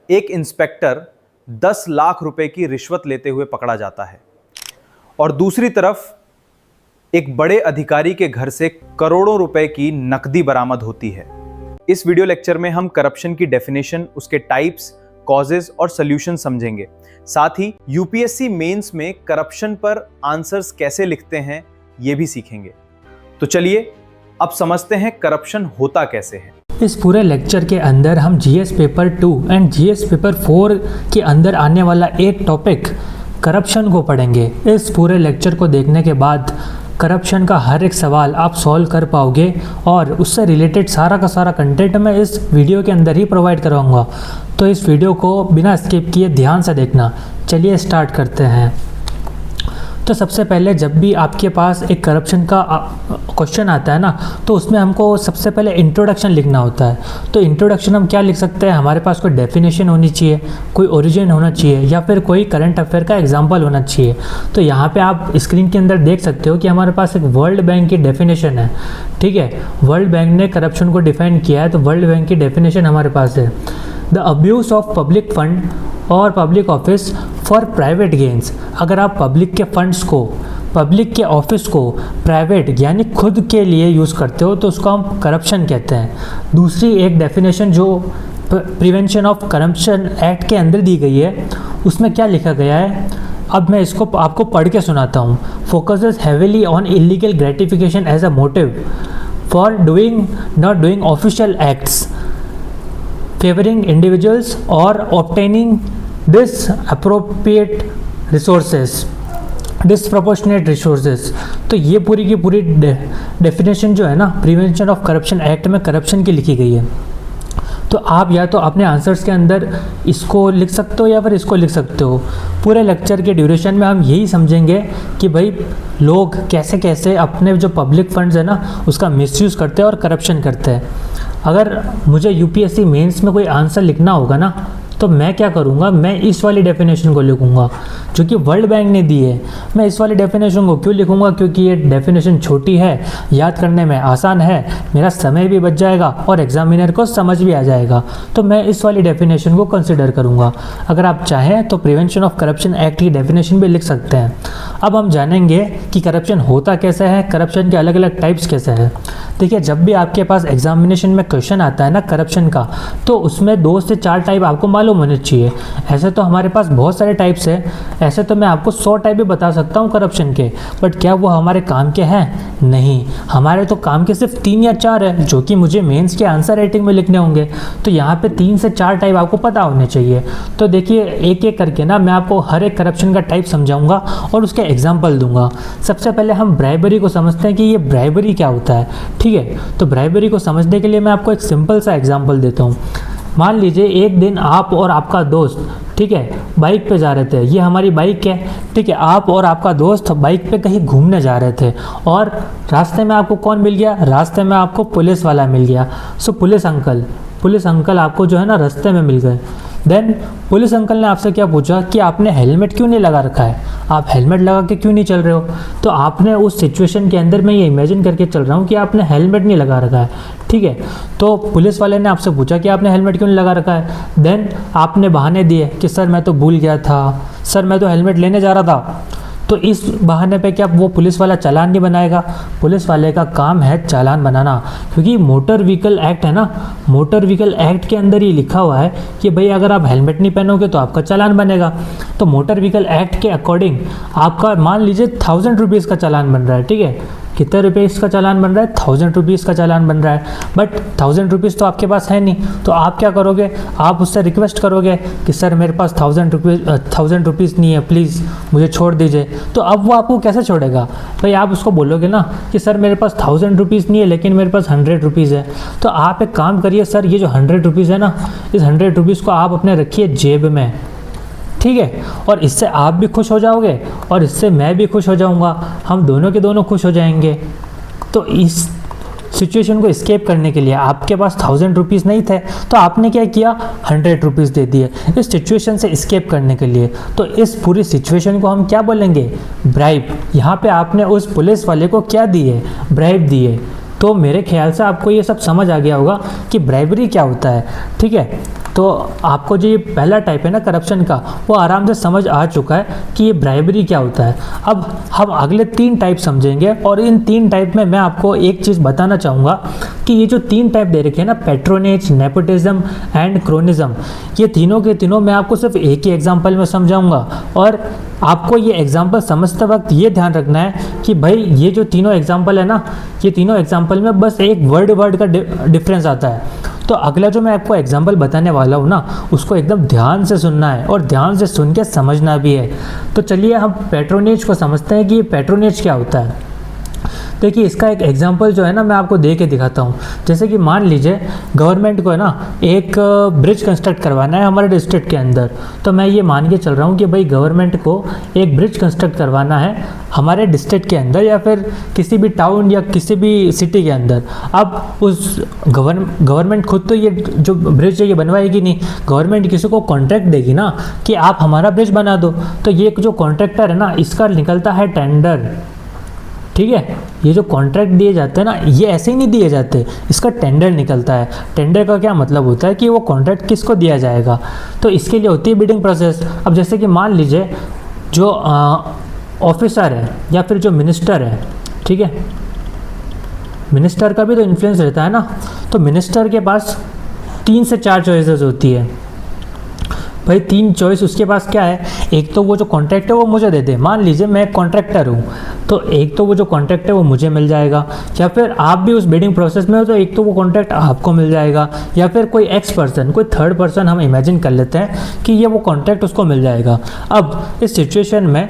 एक इंस्पेक्टर 10 लाख रुपए की रिश्वत लेते हुए पकड़ा जाता है और दूसरी तरफ एक बड़े अधिकारी के घर से करोड़ों रुपए की नकदी बरामद होती है। इस वीडियो लेक्चर में हम करप्शन की डेफिनेशन, उसके टाइप्स, कॉजेज और सॉल्यूशन समझेंगे। साथ ही यूपीएससी मेंस में करप्शन पर आंसर्स कैसे लिखते हैं ये भी सीखेंगे। तो चलिए अब समझते हैं करप्शन होता कैसे है। इस पूरे लेक्चर के अंदर हम GS paper 2 and GS paper 4 के अंदर आने वाला एक टॉपिक करप्शन को पढ़ेंगे। इस पूरे लेक्चर को देखने के बाद करप्शन का हर एक सवाल आप सॉल्व कर पाओगे और उससे रिलेटेड सारा का सारा कंटेंट मैं इस वीडियो के अंदर ही प्रोवाइड करवाऊंगा। तो इस वीडियो को बिना स्किप किए ध्यान से देखना। चलिए स्टार्ट करते हैं। तो सबसे पहले जब भी आपके पास एक करप्शन का क्वेश्चन आता है ना, तो उसमें हमको सबसे पहले इंट्रोडक्शन लिखना होता है। तो इंट्रोडक्शन हम क्या लिख सकते हैं, हमारे पास कोई डेफिनेशन होनी चाहिए, कोई ओरिजिन होना चाहिए या फिर कोई करंट अफेयर का एग्जांपल होना चाहिए। तो यहाँ पे आप स्क्रीन के अंदर देख सकते हो कि हमारे पास एक वर्ल्ड बैंक की डेफिनेशन है। ठीक है, वर्ल्ड बैंक ने करप्शन को डिफाइन किया है। तो वर्ल्ड बैंक की डेफिनेशन हमारे पास है, the abuse of public fund और public office for private gains. अगर आप पब्लिक के फंड्स को, पब्लिक के ऑफिस को प्राइवेट यानी खुद के लिए यूज़ करते हो तो उसको हम करप्शन कहते हैं। दूसरी एक डेफिनेशन जो प्रिवेंशन ऑफ करप्शन एक्ट के अंदर दी गई है, उसमें क्या लिखा गया है, अब मैं इसको आपको पढ़ के सुनाता हूँ। Focuses heavily on illegal gratification as a motive for not doing official acts favoring individuals or obtaining disproportionate resources। तो ये पूरी की पूरी डेफिनेशन जो है ना प्रिवेंशन ऑफ करप्शन एक्ट में करप्शन की लिखी गई है। तो आप या तो अपने आंसर्स के अंदर इसको लिख सकते हो या फिर इसको लिख सकते हो। पूरे लेक्चर के ड्यूरेशन में हम यही समझेंगे कि भाई लोग कैसे कैसे अपने जो पब्लिक फंड्स है ना उसका मिसयूज़ करते हैं और करप्शन करते हैं। अगर मुझे यूपीएससी मेंस में कोई आंसर लिखना होगा ना तो मैं क्या करूँगा, मैं इस वाली डेफिनेशन को लिखूँगा जो कि वर्ल्ड बैंक ने दी है। मैं इस वाली डेफिनेशन को क्यों लिखूँगा, क्योंकि ये डेफिनेशन छोटी है, याद करने में आसान है, मेरा समय भी बच जाएगा और एग्जामिनर को समझ भी आ जाएगा। तो मैं इस वाली डेफिनेशन को कंसिडर करूँगा। अगर आप चाहें तो प्रिवेंशन ऑफ करप्शन एक्ट की डेफिनेशन भी लिख सकते हैं। अब हम जानेंगे कि करप्शन होता कैसे है, करप्शन के अलग अलग टाइप्स कैसे हैं। देखिए, जब भी आपके पास एग्जामिनेशन में क्वेश्चन आता है ना करप्शन का, तो उसमें 2 से 4 टाइप आपको मालूम होने चाहिए। ऐसे तो हमारे पास बहुत सारे टाइप्स हैं, ऐसे तो मैं आपको 100 टाइप भी बता सकता हूँ करप्शन के, बट क्या वो हमारे काम के हैं? नहीं, हमारे तो काम के सिर्फ 3 या 4 है जो कि मुझे मेंस के आंसर राइटिंग में लिखने होंगे। तो यहाँ पे 3 से 4 टाइप आपको पता होने चाहिए। तो देखिए, एक एक करके ना मैं आपको हर एक करप्शन का टाइप समझाऊंगा और उसके एग्जाम्पल दूंगा। सबसे पहले हम ब्राइबरी को समझते हैं कि ये ब्राइबरी क्या होता है। ठीक है, तो ब्राइबरी को समझने के लिए मैं आपको एक सिंपल सा एग्जांपल देता हूँ। मान लीजिए एक दिन आप और आपका दोस्त, ठीक है, बाइक पे जा रहे थे। ये हमारी बाइक है, ठीक है। आप और आपका दोस्त बाइक पे कहीं घूमने जा रहे थे और रास्ते में आपको कौन मिल गया, रास्ते में आपको पुलिस वाला मिल गया। सो पुलिस अंकल आपको जो है ना रास्ते में मिल गए। देन पुलिस अंकल ने आपसे क्या पूछा कि आपने हेलमेट क्यों नहीं लगा रखा है, आप हेलमेट लगा के क्यों नहीं चल रहे हो। तो आपने उस सिचुएशन के अंदर, मैं ये इमेजिन करके चल रहा हूँ कि आपने हेलमेट नहीं लगा रखा है। ठीक है, तो पुलिस वाले ने आपसे पूछा कि आपने हेलमेट क्यों नहीं लगा रखा है। देन आपने बहाने दिए कि सर मैं तो भूल गया था, सर मैं तो हेलमेट लेने जा रहा था। तो इस बहाने पे क्या वो पुलिस वाला चालान नहीं बनाएगा? पुलिस वाले का काम है चालान बनाना, क्योंकि मोटर व्हीकल एक्ट है ना, मोटर व्हीकल एक्ट के अंदर ये लिखा हुआ है कि भाई अगर आप हेलमेट नहीं पहनोगे तो आपका चालान बनेगा। तो मोटर व्हीकल एक्ट के अकॉर्डिंग आपका मान लीजिए 1000 रुपीज़ का चालान बन रहा है। ठीक है, कितने रुपये इसका चालान बन रहा है? 1000 रुपीज़ का चालान बन रहा है। बट 1000 रुपीज़ तो आपके पास है नहीं, तो आप क्या करोगे, आप उससे रिक्वेस्ट करोगे कि सर मेरे पास 1000 रुपीज़ नहीं है, प्लीज़ मुझे छोड़ दीजिए। तो अब वो आपको कैसे छोड़ेगा भाई? आप उसको बोलोगे ना कि सर मेरे पास 1000 रुपीज़ नहीं है लेकिन मेरे पास 100 रुपीज़ है। तो आप एक काम करिए, सर ये जो 100 रुपीज़ है ना, इस 100 रुपीज़ को आप अपने रखिए जेब में। ठीक है, और इससे आप भी खुश हो जाओगे और इससे मैं भी खुश हो जाऊंगा, हम दोनों के दोनों खुश हो जाएंगे। तो इस सिचुएशन को एस्केप करने के लिए आपके पास 1000 रुपीज़ नहीं थे तो आपने क्या किया, 100 रुपीज़ दे दिए इस सिचुएशन से एस्केप करने के लिए। तो इस पूरी सिचुएशन को हम क्या बोलेंगे, ब्राइब। यहाँ पे आपने उस पुलिस वाले को क्या दिए, ब्राइब दिए। तो मेरे ख्याल से आपको ये सब समझ आ गया होगा कि ब्राइबरी क्या होता है। ठीक है, तो आपको जो ये पहला टाइप है ना करप्शन का, वो आराम से समझ आ चुका है कि ये ब्राइबरी क्या होता है। अब हम अगले 3 टाइप समझेंगे, और इन 3 टाइप में मैं आपको एक चीज़ बताना चाहूँगा कि ये जो 3 टाइप दे रखे हैं ना, पैट्रोनेज, नेपोटिज्म एंड क्रोनिज्म, ये तीनों के तीनों मैं आपको सिर्फ एक ही एग्जाम्पल में समझाऊंगा। और आपको ये एग्जाम्पल समझते वक्त ये ध्यान रखना है कि भाई ये जो तीनों एग्जाम्पल है ना, ये तीनों एग्जाम्पल में बस एक वर्ड का डिफरेंस आता है। तो अगला जो मैं आपको एग्जाम्पल बताने वाला हूँ ना, उसको एकदम ध्यान से सुनना है और ध्यान से सुन के समझना भी है। तो चलिए हम पैट्रोनेज को समझते हैं कि ये पैट्रोनेज क्या होता है। देखिए इसका एक एग्जांपल जो है ना, मैं आपको दे के दिखाता हूँ। जैसे कि मान लीजिए गवर्नमेंट को है ना एक ब्रिज कंस्ट्रक्ट करवाना है हमारे डिस्ट्रिक्ट के अंदर। तो मैं ये मान के चल रहा हूँ कि भाई गवर्नमेंट को एक ब्रिज कंस्ट्रक्ट करवाना है हमारे डिस्ट्रिक्ट के अंदर, या फिर किसी भी टाउन या किसी भी सिटी के अंदर। अब उस गवर्नमेंट खुद तो ये जो ब्रिज है ये बनवाएगी नहीं, गवर्नमेंट किसी को कॉन्ट्रैक्ट देगी ना कि आप हमारा ब्रिज बना दो। तो ये जो कॉन्ट्रैक्टर है ना, इसका निकलता है टेंडर। ठीक है, ये जो कॉन्ट्रैक्ट दिए जाते हैं ना, ये ऐसे ही नहीं दिए जाते, इसका टेंडर निकलता है। टेंडर का क्या मतलब होता है कि वो कॉन्ट्रैक्ट किसको दिया जाएगा, तो इसके लिए होती है बिडिंग प्रोसेस। अब जैसे कि मान लीजिए जो ऑफिसर है या फिर जो मिनिस्टर है, ठीक है, मिनिस्टर का भी तो इन्फ्लुएंस रहता है ना। तो मिनिस्टर के पास 3 से 4 चॉइसेस होती है भाई। 3 चॉइस उसके पास क्या है, एक तो वो जो कॉन्ट्रैक्ट है वो मुझे दे दे। मान लीजिए मैं कॉन्ट्रैक्टर हूँ, तो एक तो वो जो कॉन्ट्रैक्ट है वो मुझे मिल जाएगा, या फिर आप भी उस बिडिंग प्रोसेस में हो तो एक तो वो कॉन्ट्रैक्ट आपको मिल जाएगा, या फिर कोई एक्स पर्सन, कोई थर्ड पर्सन हम इमेजिन कर लेते हैं कि ये वो कॉन्ट्रैक्ट उसको मिल जाएगा। अब इस सिचुएशन में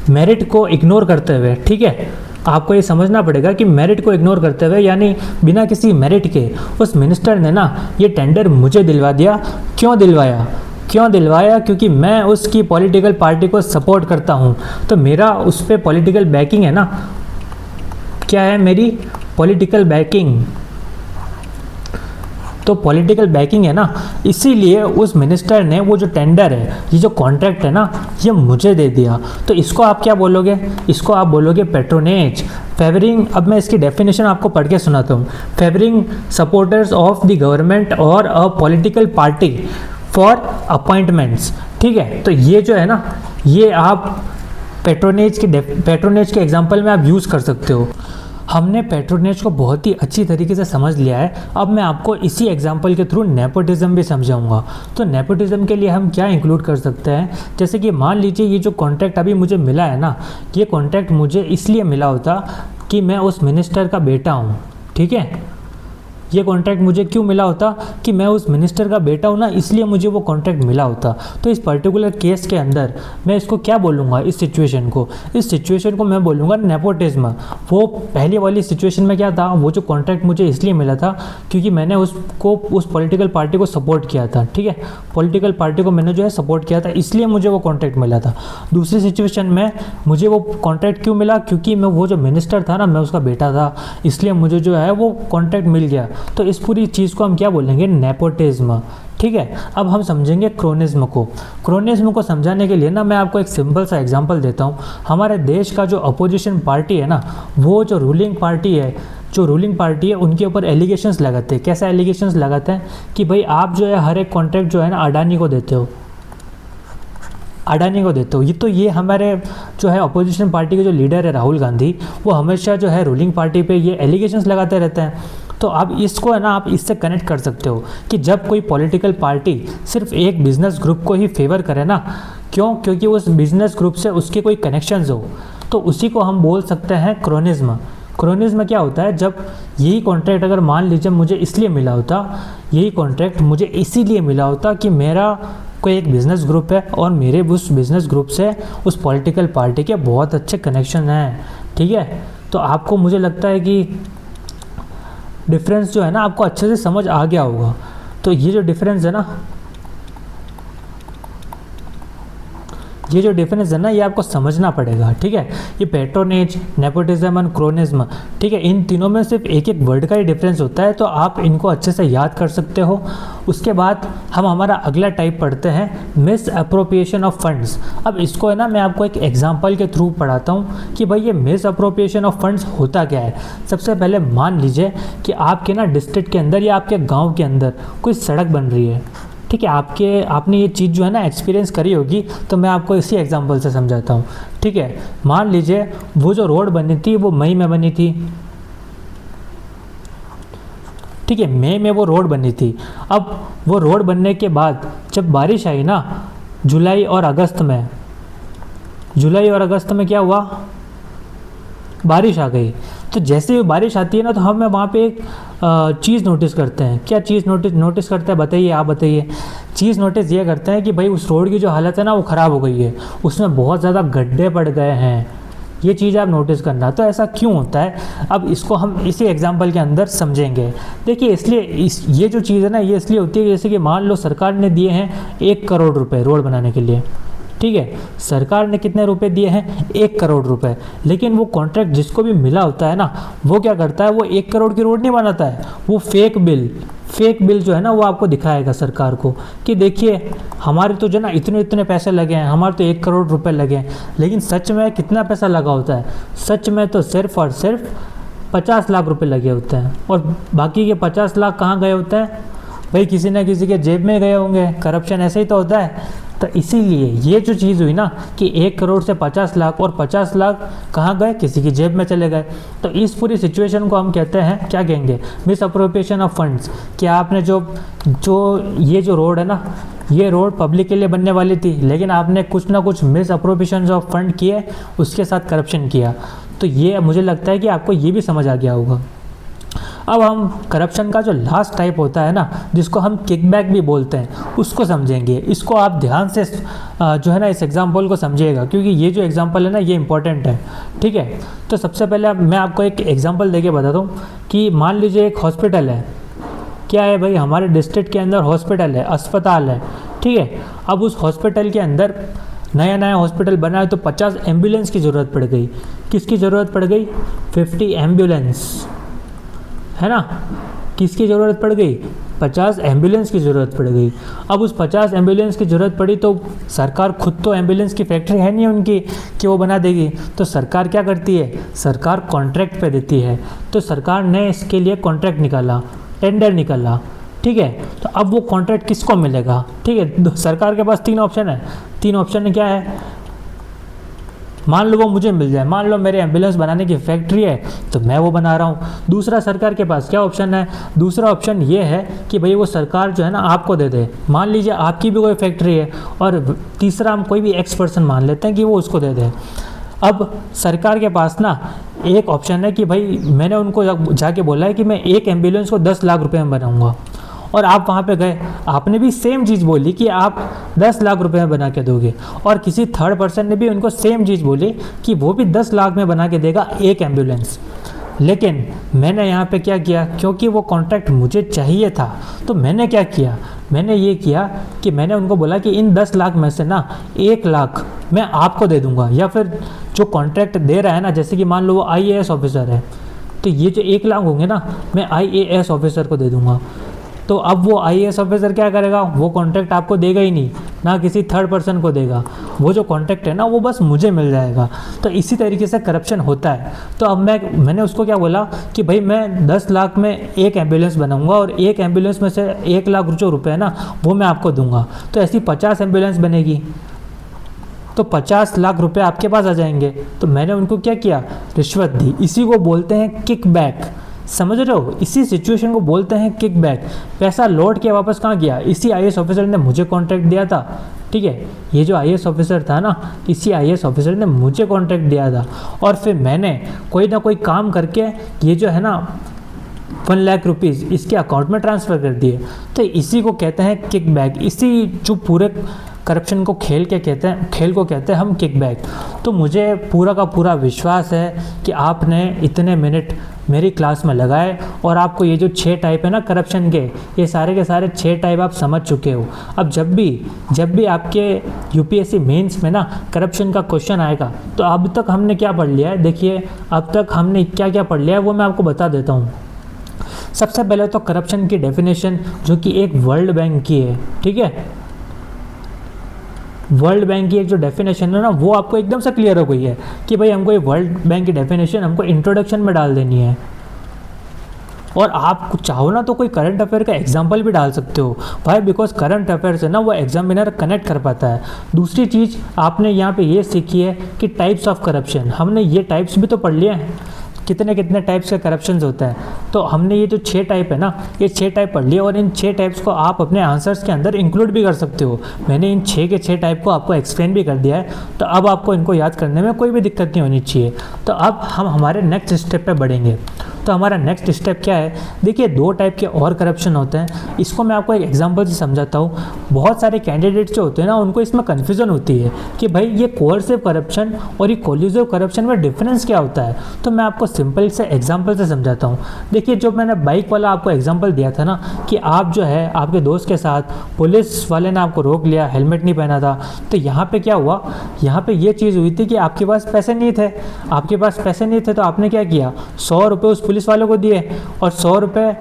मेरिट को इग्नोर करते हुए, ठीक है, आपको ये समझना पड़ेगा कि मेरिट को इग्नोर करते हुए, यानी बिना किसी मेरिट के उस मिनिस्टर ने ना ये टेंडर मुझे दिलवा दिया। क्यों दिलवाया? क्योंकि मैं उसकी पॉलिटिकल पार्टी को सपोर्ट करता हूँ। तो मेरा उस पर पॉलिटिकल बैकिंग है ना, क्या है मेरी पॉलिटिकल बैकिंग। तो पॉलिटिकल बैकिंग है ना, इसीलिए उस मिनिस्टर ने वो जो टेंडर है, ये जो कॉन्ट्रैक्ट है ना, ये मुझे दे दिया। तो इसको आप क्या बोलोगे? इसको आप बोलोगे पैट्रोनेज, फेवरिंग। अब मैं इसकी डेफिनेशन आपको पढ़ के सुनाता हूँ। Favouring supporters of the government और a political party for appointments. ठीक है, तो ये जो है ना, ये आप पैट्रोनेज के एग्जाम्पल में आप यूज़ कर सकते हो। हमने पैट्रोनेज को बहुत ही अच्छी तरीके से समझ लिया है। अब मैं आपको इसी एग्जाम्पल के थ्रू नेपोटिज्म भी समझाऊंगा। तो नेपोटिज्म के लिए हम क्या इंक्लूड कर सकते हैं, जैसे कि मान लीजिए ये जो कॉन्ट्रैक्ट अभी मुझे मिला है ना, ये कॉन्ट्रैक्ट मुझे इसलिए मिला होता कि मैं उस मिनिस्टर का बेटा हूँ। ठीक है, ये कॉन्ट्रैक्ट मुझे क्यों मिला होता कि मैं उस मिनिस्टर का बेटा हूँ ना, इसलिए मुझे वो कॉन्ट्रैक्ट मिला होता। तो इस पर्टिकुलर केस के अंदर मैं इसको क्या बोलूँगा, इस सिचुएशन को मैं बोलूँगा नेपोटिज्म। वो पहली वाली सिचुएशन में क्या था, वो जो कॉन्ट्रैक्ट मुझे इसलिए मिला था क्योंकि मैंने उसको उस पॉलिटिकल पार्टी को सपोर्ट किया था। ठीक है, पॉलिटिकल पार्टी को मैंने जो है सपोर्ट किया था, इसलिए मुझे वो कॉन्ट्रैक्ट मिला था। दूसरी सिचुएशन में मुझे वो कॉन्ट्रैक्ट क्यों मिला, क्योंकि मैं वो जो मिनिस्टर था ना, मैं उसका बेटा था, इसलिए मुझे जो है वो कॉन्ट्रैक्ट मिल गया। तो इस पूरी चीज़ को हम क्या बोलेंगे, नेपोटिज्म। ठीक है, अब हम समझेंगे क्रोनिज्म को। क्रोनिज्म को समझाने के लिए ना मैं आपको एक सिंपल सा एग्जांपल देता हूँ। हमारे देश का जो अपोजिशन पार्टी है ना, वो जो रूलिंग पार्टी है उनके ऊपर एलिगेशंस लगाते हैं। कैसा एलिगेशंस लगाते हैं कि भाई आप जो है हर एक कॉन्ट्रैक्ट जो है ना अडानी को देते हो। ये हमारे जो है अपोजिशन पार्टी के जो लीडर है राहुल गांधी, वो हमेशा जो है रूलिंग पार्टी पे ये एलिगेशंस लगाते रहते हैं। तो आप इसको है ना, आप इससे कनेक्ट कर सकते हो कि जब कोई पॉलिटिकल पार्टी सिर्फ एक बिजनेस ग्रुप को ही फेवर करे ना, क्योंकि उस बिजनेस ग्रुप से उसके कोई कनेक्शंस हो, तो उसी को हम बोल सकते हैं क्रोनिज्म। क्रोनिज्म क्या होता है, जब यही कॉन्ट्रैक्ट अगर मान लीजिए मुझे इसलिए मिला होता, यही कॉन्ट्रैक्ट मुझे इसीलिए मिला होता कि मेरा कोई एक बिज़नेस ग्रुप है और मेरे उस बिज़नेस ग्रुप से उस पॉलिटिकल पार्टी के बहुत अच्छे कनेक्शन हैं। ठीक है, तो आपको मुझे लगता है कि डिफरेंस जो है ना आपको अच्छे से समझ आ गया होगा। तो ये जो डिफरेंस है ना, ये आपको समझना पड़ेगा। ठीक है, ये पैट्रोनेज, नेपोटिज्म और क्रोनिज्म, ठीक है, इन तीनों में सिर्फ एक एक वर्ड का ही डिफरेंस होता है। तो आप इनको अच्छे से याद कर सकते हो। उसके बाद हम हमारा अगला टाइप पढ़ते हैं, मिस अप्रोप्रिएशन ऑफ फंड्स। अब इसको है ना मैं आपको एक एग्जांपल के थ्रू पढ़ाता हूँ कि भाई ये मिस अप्रोप्रिएशन ऑफ फंड्स होता क्या है। सबसे पहले मान लीजिए कि आपके ना डिस्ट्रिक्ट के अंदर या आपके गाँव के अंदर कोई सड़क बन रही है। ठीक है, आपने ये चीज़ जो है ना एक्सपीरियंस करी होगी, तो मैं आपको इसी एग्जांपल से समझाता हूँ। ठीक है, मान लीजिए वो जो रोड बनी थी वो मई में बनी थी। ठीक है, मई में वो रोड बनी थी। अब वो रोड बनने के बाद जब बारिश आई ना, जुलाई और अगस्त में क्या हुआ, बारिश आ गई। तो जैसे ही बारिश आती है ना, तो हम वहाँ पे एक चीज़ नोटिस करते हैं। क्या चीज़ नोटिस करते हैं, बताइए, आप बताइए। चीज़ नोटिस ये करते हैं कि भाई उस रोड की जो हालत है ना वो ख़राब हो गई है, उसमें बहुत ज़्यादा गड्ढे पड़ गए हैं। ये चीज़ आप नोटिस करना। तो ऐसा क्यों होता है, अब इसको हम इसी एग्जांपल के अंदर समझेंगे। देखिए, इसलिए ये जो चीज़ है ना, ये इसलिए होती है जैसे कि मान लो सरकार ने दिए हैं 1 करोड़ रुपए रोड बनाने के लिए। ठीक है, सरकार ने कितने रुपए दिए हैं, 1 करोड़ रुपए। लेकिन वो कॉन्ट्रैक्ट जिसको भी मिला होता है ना, वो क्या करता है, वो 1 करोड़ की रोड नहीं बनाता है, वो फेक बिल जो है ना वो आपको दिखाएगा सरकार को कि देखिए हमारे तो जो ना इतने पैसे लगे हैं, हमारे तो 1 करोड़ रुपए लगे हैं। लेकिन सच में कितना पैसा लगा होता है, सच में तो सिर्फ और सिर्फ 50 लाख रुपए लगे होते हैं। और बाकी के 50 लाख कहाँ गए होते हैं, भाई किसी ना किसी के जेब में गए होंगे। करप्शन ऐसे ही तो होता है। तो इसीलिए ये जो चीज़ हुई ना कि 1 करोड़ से 50 लाख, और 50 लाख कहाँ गए, किसी की जेब में चले गए। तो इस पूरी सिचुएशन को हम कहते हैं, क्या कहेंगे, मिस अप्रोप्रिएशन ऑफ फंड्स। कि आपने ये जो रोड है ना, ये रोड पब्लिक के लिए बनने वाली थी, लेकिन आपने कुछ ना कुछ मिस अप्रोप्रिएशन ऑफ फंड किए, उसके साथ करप्शन किया। तो ये मुझे लगता है कि आपको ये भी समझ आ गया होगा। अब हम करप्शन का जो लास्ट टाइप होता है ना, जिसको हम किकबैक भी बोलते हैं, उसको समझेंगे। इसको आप ध्यान से जो है ना इस एग्जांपल को समझिएगा, क्योंकि ये जो एग्जांपल है ना ये इंपॉर्टेंट है। ठीक है, तो सबसे पहले मैं आपको एक एग्जांपल देके बताता हूँ कि मान लीजिए एक हॉस्पिटल है। क्या है भाई, हमारे डिस्ट्रिक्ट के अंदर हॉस्पिटल है, अस्पताल है। ठीक है, अब उस हॉस्पिटल के अंदर नया हॉस्पिटल बना है, तो 50 एम्बुलेंस की ज़रूरत पड़ गई। किसकी ज़रूरत पड़ गई, 50 एम्बुलेंस, है ना। किसकी ज़रूरत पड़ गई, 50 एम्बुलेंस की ज़रूरत पड़ गई। अब उस 50 एम्बुलेंस की ज़रूरत पड़ी, तो सरकार खुद तो एम्बुलेंस की फैक्ट्री है नहीं उनकी कि वो बना देगी। तो सरकार क्या करती है, सरकार कॉन्ट्रैक्ट पे देती है। तो सरकार ने इसके लिए कॉन्ट्रैक्ट निकाला, टेंडर निकाला। ठीक है, तो अब वो कॉन्ट्रैक्ट किसको मिलेगा। ठीक है, सरकार के पास 3 ऑप्शन है। 3 ऑप्शन क्या है, मान लो वो मुझे मिल जाए, मान लो मेरे एम्बुलेंस बनाने की फैक्ट्री है तो मैं वो बना रहा हूँ। दूसरा सरकार के पास क्या ऑप्शन है, दूसरा ऑप्शन ये है कि भाई वो सरकार जो है ना आपको दे दे। मान लीजिए आपकी भी कोई फैक्ट्री है, और तीसरा हम कोई भी एक्स पर्सन मान लेते हैं कि वो उसको दे दे। अब सरकार के पास ना एक ऑप्शन है कि भाई मैंने उनको जाके बोला है कि मैं एक एम्बुलेंस को 10 लाख रुपए में बनाऊँगा, और आप वहाँ पे गए, आपने भी सेम चीज़ बोली कि आप 10 लाख रुपए में बना के दोगे, और किसी थर्ड पर्सन ने भी उनको सेम चीज़ बोली कि वो भी 10 लाख में बना के देगा एक एम्बुलेंस। लेकिन मैंने यहाँ पे क्या किया, क्योंकि वो कॉन्ट्रैक्ट मुझे चाहिए था, तो मैंने क्या किया, मैंने ये किया कि मैंने उनको बोला कि इन 10 लाख में से ना 1 लाख मैं आपको दे दूँगा, या फिर जो कॉन्ट्रैक्ट दे रहा है ना, जैसे कि मान लो वो IAS ऑफिसर है, तो ये जो 1 लाख होंगे ना मैं IAS ऑफिसर को दे दूँगा। तो अब वो IAS ऑफिसर क्या करेगा, वो कॉन्ट्रैक्ट आपको देगा ही नहीं, ना किसी थर्ड पर्सन को देगा। वो जो कॉन्ट्रैक्ट है ना वो बस मुझे मिल जाएगा। तो इसी तरीके से करप्शन होता है। तो अब मैंने उसको क्या बोला कि भाई मैं 10 लाख में एक एम्बुलेंस बनाऊंगा, और एक एम्बुलेंस में से 1 लाख जो रुपये है ना वो मैं आपको दूंगा। तो ऐसी 50 एम्बुलेंस बनेगी, तो 50 लाख रुपए आपके पास आ जाएंगे। तो मैंने उनको क्या किया, रिश्वत दी। इसी को बोलते हैं किकबैक। समझ रहे हो, इसी सिचुएशन को बोलते हैं किकबैक। पैसा लौट के वापस कहाँ गया, इसी IAS ऑफिसर ने मुझे कॉन्ट्रैक्ट दिया था। ठीक है, ये जो IAS ऑफिसर था ना, इसी IAS ऑफिसर ने मुझे कॉन्ट्रैक्ट दिया था, और फिर मैंने कोई ना कोई काम करके ये जो है ना 1 लाख रुपीज़ इसके अकाउंट में ट्रांसफ़र कर दिए। तो इसी को कहते हैं किकबैक। इसी जो पूरे करप्शन को खेल को कहते हैं हम किकबैक। तो मुझे पूरा का पूरा विश्वास है कि आपने इतने मिनट मेरी क्लास में लगाए, और आपको ये जो 6 टाइप है ना करप्शन के, ये सारे के सारे 6 टाइप आप समझ चुके हो। अब जब भी आपके UPSC मेंस में ना करप्शन का क्वेश्चन आएगा, तो अब तक हमने क्या पढ़ लिया है, देखिए अब तक हमने क्या क्या पढ़ लिया है वो मैं आपको बता देता हूँ। सबसे पहले तो करप्शन की डेफिनेशन, जो कि एक वर्ल्ड बैंक की है। ठीक है, वर्ल्ड बैंक की एक जो डेफिनेशन है ना वो आपको एकदम से क्लियर हो गई है कि भाई हमको ये वर्ल्ड बैंक की डेफिनेशन हमको इंट्रोडक्शन में डाल देनी है। और आप चाहो ना तो कोई करंट अफेयर का एग्जाम्पल भी डाल सकते हो भाई, बिकॉज करंट अफेयर से ना वो एग्जामिनर कनेक्ट कर पाता है। दूसरी चीज़ आपने यहाँ पे ये सीखी है कि टाइप्स ऑफ करप्शन, हमने ये टाइप्स भी तो पढ़ लिए हैं, कितने कितने टाइप्स के करप्शंस होते हैं। तो हमने ये जो 6 टाइप है ना, ये 6 टाइप पढ़ लिए और इन 6 टाइप्स को आप अपने आंसर्स के अंदर इंक्लूड भी कर सकते हो। मैंने इन 6 के 6 टाइप को आपको एक्सप्लेन भी कर दिया है, तो अब आपको इनको याद करने में कोई भी दिक्कत नहीं होनी चाहिए। तो अब हम हमारे नेक्स्ट स्टेप पे बढ़ेंगे। तो हमारा नेक्स्ट स्टेप क्या है, देखिए 2 टाइप के और करप्शन होते हैं। इसको मैं आपको एक एग्जांपल से समझाता हूँ। बहुत सारे कैंडिडेट्स जो होते हैं ना, उनको इसमें कन्फ्यूज़न होती है कि भाई ये कोअर्सिव करप्शन और ये कोल्यूसिव करप्शन में डिफरेंस क्या होता है। तो मैं आपको सिंपल से एग्जांपल से समझाता हूँ। देखिए जो मैंने बाइक वाला आपको एग्जांपल दिया था ना, कि आप जो है आपके दोस्त के साथ पुलिस वाले ने आपको रोक लिया, हेलमेट नहीं पहना था, तो यहाँ पे क्या हुआ, यहाँ पे ये चीज़ हुई थी कि आपके पास पैसे नहीं थे। आपके पास पैसे नहीं थे तो आपने क्या किया, 100 रुपये उस पुलिस वाले को दिए, और 100 रुपये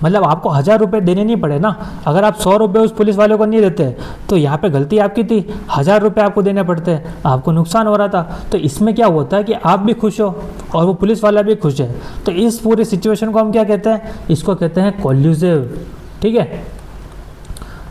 मतलब आपको 1000 रुपये देने नहीं पड़े ना। अगर आप 100 रुपये उस पुलिस वाले को नहीं देते तो यहाँ पे गलती आपकी थी, 1000 रुपये आपको देने पड़ते, आपको नुकसान हो रहा था। तो इसमें क्या होता है कि आप भी खुश हो और वो पुलिस वाला भी खुश है। तो इस पूरी सिचुएशन को हम क्या कहते हैं, इसको कहते हैं कोल्यूसिव। ठीक है,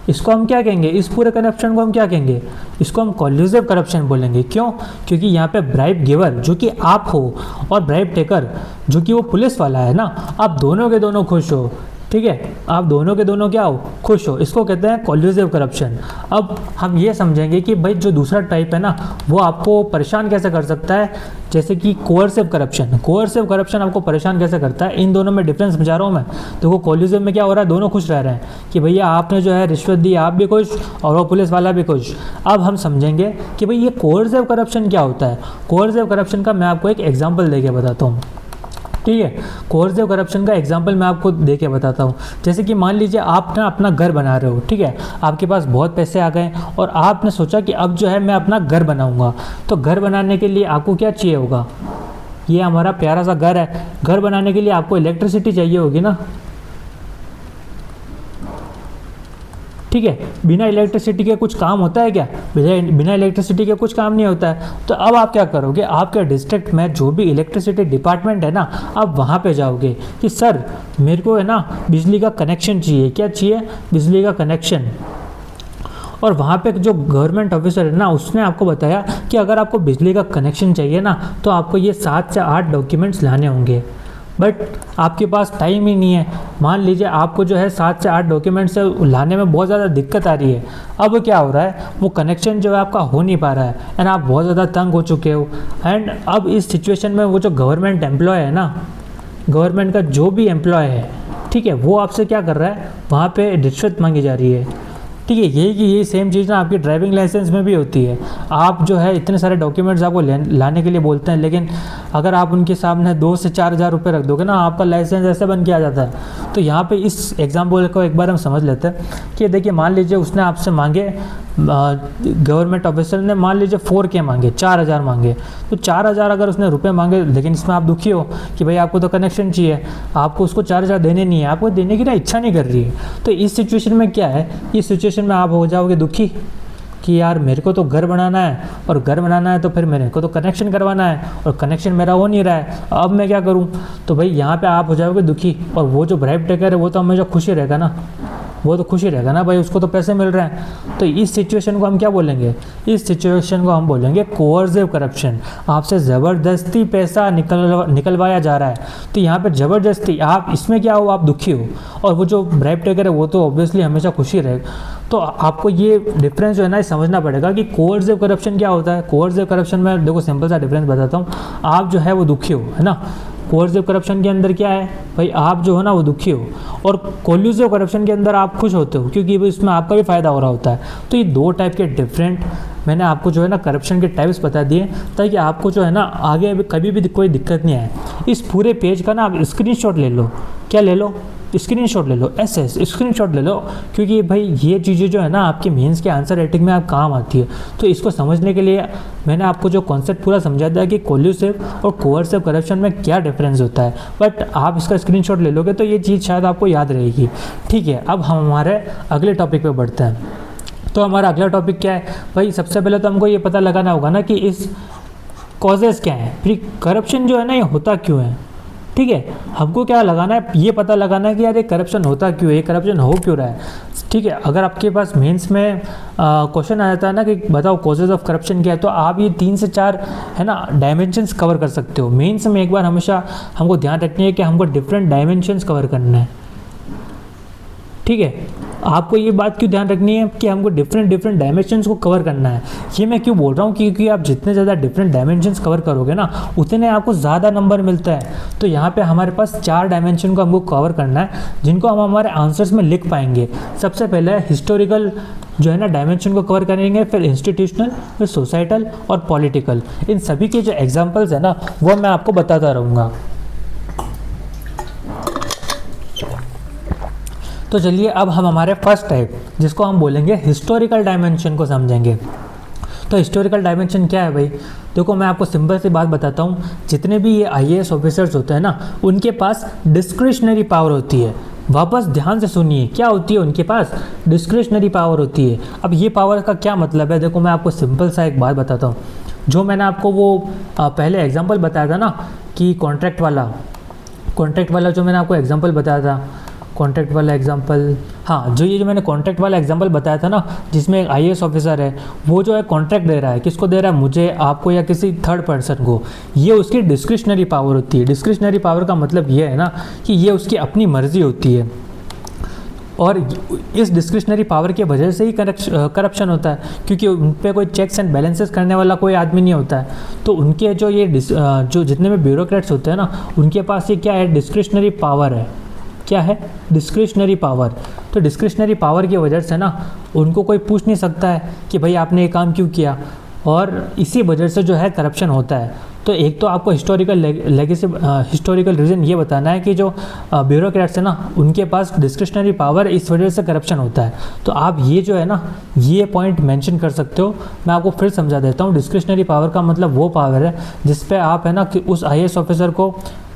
इसको हम क्या कहेंगे, इस पूरे करप्शन को हम क्या कहेंगे, इसको हम कोल्यूसिव करप्शन बोलेंगे। क्यों, क्योंकि यहाँ पे ब्राइब गिवर जो कि आप हो और ब्राइब टेकर जो कि वो पुलिस वाला है ना, आप दोनों के दोनों खुश हो। ठीक है, आप दोनों के दोनों क्या हो, खुश हो। इसको कहते हैं कोल्यूसिव करप्शन। अब हम ये समझेंगे कि भाई जो दूसरा टाइप है ना, वो आपको परेशान कैसे कर सकता है, जैसे कि कोअर्सिव करप्शन। कोअर्सिव करप्शन आपको परेशान कैसे करता है, इन दोनों में डिफरेंस समझा रहा हूँ मैं। देखो कोल्यूसिव में क्या हो रहा है, दोनों खुश रह रहे हैं कि भैया आपने जो है रिश्वत दी, आप भी खुश और वो पुलिस वाला भी खुश। अब हम समझेंगे कि भाई ये कोअर्सिव करप्शन क्या होता है। कोअर्सिव करप्शन का मैं आपको एक एग्जाम्पल दे के बताता हूँ। ठीक है, कोअर्सिव करप्शन का एग्जांपल मैं आपको दे के बताता हूँ। जैसे कि मान लीजिए आप ना अपना घर बना रहे हो, ठीक है, आपके पास बहुत पैसे आ गए और आपने सोचा कि अब जो है मैं अपना घर बनाऊँगा। तो घर बनाने के लिए आपको क्या चाहिए होगा, ये हमारा प्यारा सा घर है, घर बनाने के लिए आपको इलेक्ट्रिसिटी चाहिए होगी ना। ठीक है, बिना इलेक्ट्रिसिटी के कुछ काम होता है क्या, बिना इलेक्ट्रिसिटी के कुछ काम नहीं होता है। तो अब आप क्या करोगे, आपके डिस्ट्रिक्ट में जो भी इलेक्ट्रिसिटी डिपार्टमेंट है ना, आप वहाँ पे जाओगे कि सर मेरे को है ना बिजली का कनेक्शन चाहिए। क्या चाहिए, बिजली का कनेक्शन। और वहाँ पे जो गवर्नमेंट ऑफिसर है ना, उसने आपको बताया कि अगर आपको बिजली का कनेक्शन चाहिए ना, तो आपको ये 7 से 8 डॉक्यूमेंट्स लाने होंगे। बट आपके पास टाइम ही नहीं है। मान लीजिए आपको जो है 7 से 8 डॉक्यूमेंट्स लाने में बहुत ज़्यादा दिक्कत आ रही है। अब क्या हो रहा है, वो कनेक्शन जो है आपका हो नहीं पा रहा है एंड आप बहुत ज़्यादा तंग हो चुके हो। एंड अब इस सिचुएशन में वो जो गवर्नमेंट एम्प्लॉय है ना, गवर्नमेंट का जो भी एम्प्लॉय है, ठीक है, वो आपसे क्या कर रहा है, वहाँ पे रिश्वत मांगी जा रही है। ठीक है, यही सेम चीज़ ना आपकी ड्राइविंग लाइसेंस में भी होती है। आप जो है इतने सारे डॉक्यूमेंट्स आपको लाने के लिए बोलते हैं, लेकिन अगर आप उनके सामने 2 से 4 हज़ार रुपये रख दोगे ना, आपका लाइसेंस ऐसे बन के आ जाता है। तो यहाँ पे इस एग्जाम्पल को एक बार हम समझ लेते हैं कि देखिए मान लीजिए उसने आपसे मांगे, गवर्नमेंट ऑफिसर ने मान लीजिए 4K मांगे, 4000 मांगे। तो 4000 अगर उसने रुपए मांगे, लेकिन इसमें आप दुखी हो कि भाई आपको तो कनेक्शन चाहिए, आपको उसको 4000 देने नहीं है, आपको देने की ना इच्छा नहीं कर रही है। तो इस सिचुएशन में क्या है, इस सिचुएशन में आप हो जाओगे दुखी कि यार मेरे को तो घर बनाना है, और घर बनाना है तो फिर मेरे को तो कनेक्शन करवाना है, और कनेक्शन मेरा हो नहीं रहा है, अब मैं क्या करूं। तो भाई यहाँ पे आप हो जाओगे दुखी, और वो जो ब्राइब टेकर है वो तो हमेशा खुशी रहेगा ना, वो तो खुशी रहेगा ना भाई, उसको तो पैसे मिल रहे हैं। तो इस सिचुएशन को हम क्या बोलेंगे, इस सिचुएशन को हम बोलेंगे कोअर्सिव करप्शन। आपसे ज़बरदस्ती पैसा निकलवाया जा रहा है। तो यहाँ पे ज़बरदस्ती, आप इसमें क्या हो, आप दुखी हो, और वो जो ब्राइब टेकर है वो तो ऑब्वियसली हमेशा खुशी रहेगा। तो आपको ये डिफरेंस जो है ना समझना पड़ेगा कि कोअर्सिव करप्शन क्या होता है। कोअर्सिव करप्शन में देखो सिंपल सा डिफरेंस बताता हूँ। आप जो है वो दुखी हो, है ना, कोअर्सिव करप्शन के अंदर क्या है भाई, आप जो है ना वो दुखी हो, और कोल्यूसिव करप्शन के अंदर आप खुश होते हो क्योंकि इसमें आपका भी फ़ायदा हो रहा होता है। तो ये 2 टाइप के डिफरेंट मैंने आपको जो है ना करप्शन के टाइप्स बता दिए, ताकि आपको जो है ना आगे कभी भी कोई दिक्कत नहीं आए। इस पूरे पेज का ना आप स्क्रीनशॉट ले लो। क्या ले लो, स्क्रीनशॉट ले लो, स्क्रीनशॉट ले लो, क्योंकि भाई ये चीज़ें जो है ना आपके मेंस के आंसर राइटिंग में आप काम आती है। तो इसको समझने के लिए मैंने आपको जो कॉन्सेप्ट पूरा समझा दिया कि कोल्यूसिव और कोअर्सिव करप्शन में क्या डिफरेंस होता है। बट आप इसका स्क्रीनशॉट ले लोगे तो ये चीज़ शायद आपको याद रहेगी। ठीक है, अब हम हमारे अगले टॉपिक पे बढ़ते हैं। तो हमारा अगला टॉपिक क्या है भाई, सबसे पहले तो हमको ये पता लगाना होगा ना कि इस कॉजेज़ क्या हैं, फिर करप्शन जो है ना ये होता क्यों है। ठीक है, हमको क्या लगाना है, ये पता लगाना है कि यार ये करप्शन होता क्यों है, ये करप्शन हो क्यों रहा है। ठीक है, अगर आपके पास मेंस में क्वेश्चन आ जाता है ना कि बताओ कॉजेज ऑफ करप्शन क्या है, तो आप ये 3 से 4 है ना डायमेंशंस कवर कर सकते हो। मेंस में एक बार हमेशा हमको ध्यान रखनी है कि हमको डिफरेंट डायमेंशंस कवर करना है। ठीक है, आपको ये बात क्यों ध्यान रखनी है कि हमको डिफरेंट डायमेंशंस को कवर करना है। ये मैं क्यों बोल रहा हूँ, क्योंकि आप जितने ज़्यादा डिफरेंट डायमेंशंस कवर करोगे ना, उतने आपको ज़्यादा नंबर मिलता है। तो यहाँ पे हमारे पास 4 डायमेंशन को हमको कवर करना है, जिनको हम हमारे आंसर्स में लिख पाएंगे। सबसे पहले हिस्टोरिकल जो है ना डायमेंशन को कवर करेंगे, फिर इंस्टीट्यूशनल, फिर सोसाइटल और पॉलिटिकल। इन सभी के जो एग्जाम्पल्स है ना वो मैं आपको बताता रहूँगा। तो चलिए अब हम हमारे फर्स्ट टाइप जिसको हम बोलेंगे हिस्टोरिकल डायमेंशन को समझेंगे। तो हिस्टोरिकल डायमेंशन क्या है भाई, देखो मैं आपको सिंपल सी बात बताता हूँ। जितने भी ये IAS ऑफिसर्स होते हैं ना, उनके पास डिस्क्रिशनरी पावर होती है। वापस ध्यान से सुनिए, क्या होती है उनके पास, डिस्क्रिशनरी पावर होती है। अब ये पावर का क्या मतलब है, देखो मैं आपको सिंपल सा एक बात बताता हूँ। जो मैंने आपको वो पहले एग्जाम्पल बताया था ना कि कॉन्ट्रैक्ट वाला जो मैंने आपको एग्जाम्पल बताया था, कॉन्ट्रैक्ट वाला एग्जांपल, हाँ जो मैंने कॉन्ट्रैक्ट वाला एग्जांपल बताया था ना, जिसमें एक IAS ऑफिसर है, वो जो है कॉन्ट्रैक्ट दे रहा है, किसको दे रहा है, मुझे, आपको या किसी थर्ड पर्सन को। ये उसकी डिस्क्रिशनरी पावर होती है। डिस्क्रिशनरी पावर का मतलब ये है ना कि ये उसकी अपनी मर्जी होती है, और इस डिस्क्रिशनरी पावर की वजह से ही करप्शन होता है, क्योंकि उन पर कोई चेक्स एंड बैलेंसेस करने वाला कोई आदमी नहीं होता है। तो उनके जो जितने भी ब्यूरोक्रेट्स होते हैं ना, उनके पास ये क्या है, डिस्क्रिशनरी पावर है। क्या है, डिस्क्रिशनरी पावर। तो डिस्क्रिशनरी पावर की वजह से ना उनको कोई पूछ नहीं सकता है कि भाई आपने ये काम क्यों किया, और इसी वजह से जो है करप्शन होता है। तो एक तो आपको हिस्टोरिकल रीज़न ये बताना है कि जो ब्यूरोक्रेट्स है ना, उनके पास डिस्क्रिशनरी पावर, इस वजह से करप्शन होता है। तो आप ये जो है ना, ये पॉइंट मेंशन कर सकते हो। मैं आपको फिर समझा देता हूँ। डिस्क्रिशनरी पावर का मतलब वो पावर है जिस पे आप है ना कि उस IAS ऑफिसर को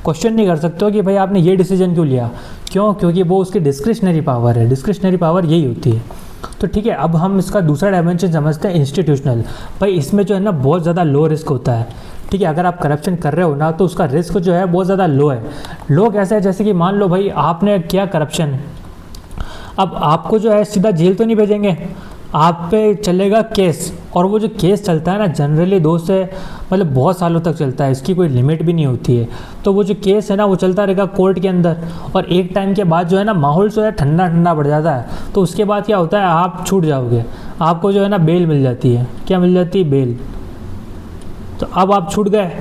क्वेश्चन नहीं कर सकते हो कि भाई आपने ये डिसीजन क्यों लिया, क्यों, क्योंकि वो उसकी डिस्क्रिशनरी पावर है। डिस्क्रिशनरी पावर यही होती है। तो ठीक है, अब हम इसका दूसरा डायमेंशन समझते हैं, इंस्टीट्यूशनल। भाई इसमें जो है ना बहुत ज़्यादा लो रिस्क होता है। ठीक है, अगर आप करप्शन कर रहे हो ना, तो उसका रिस्क जो है बहुत ज़्यादा लो है। लो कैसे है, जैसे कि मान लो भाई आपने किया करप्शन, अब आपको जो है सीधा जेल तो नहीं भेजेंगे, आप पे चलेगा केस। और वो जो केस चलता है ना, जनरली 2 से मतलब बहुत सालों तक चलता है, इसकी कोई लिमिट भी नहीं होती है। तो वो जो केस है ना, वो चलता रहेगा कोर्ट के अंदर, और एक टाइम के बाद जो है ना माहौल जो है ठंडा ठंडा बढ़ जाता है। तो उसके बाद क्या होता है, आप छूट जाओगे, आपको जो है ना बेल मिल जाती है। क्या मिल जाती है, बेल। तो अब आप छूट गए।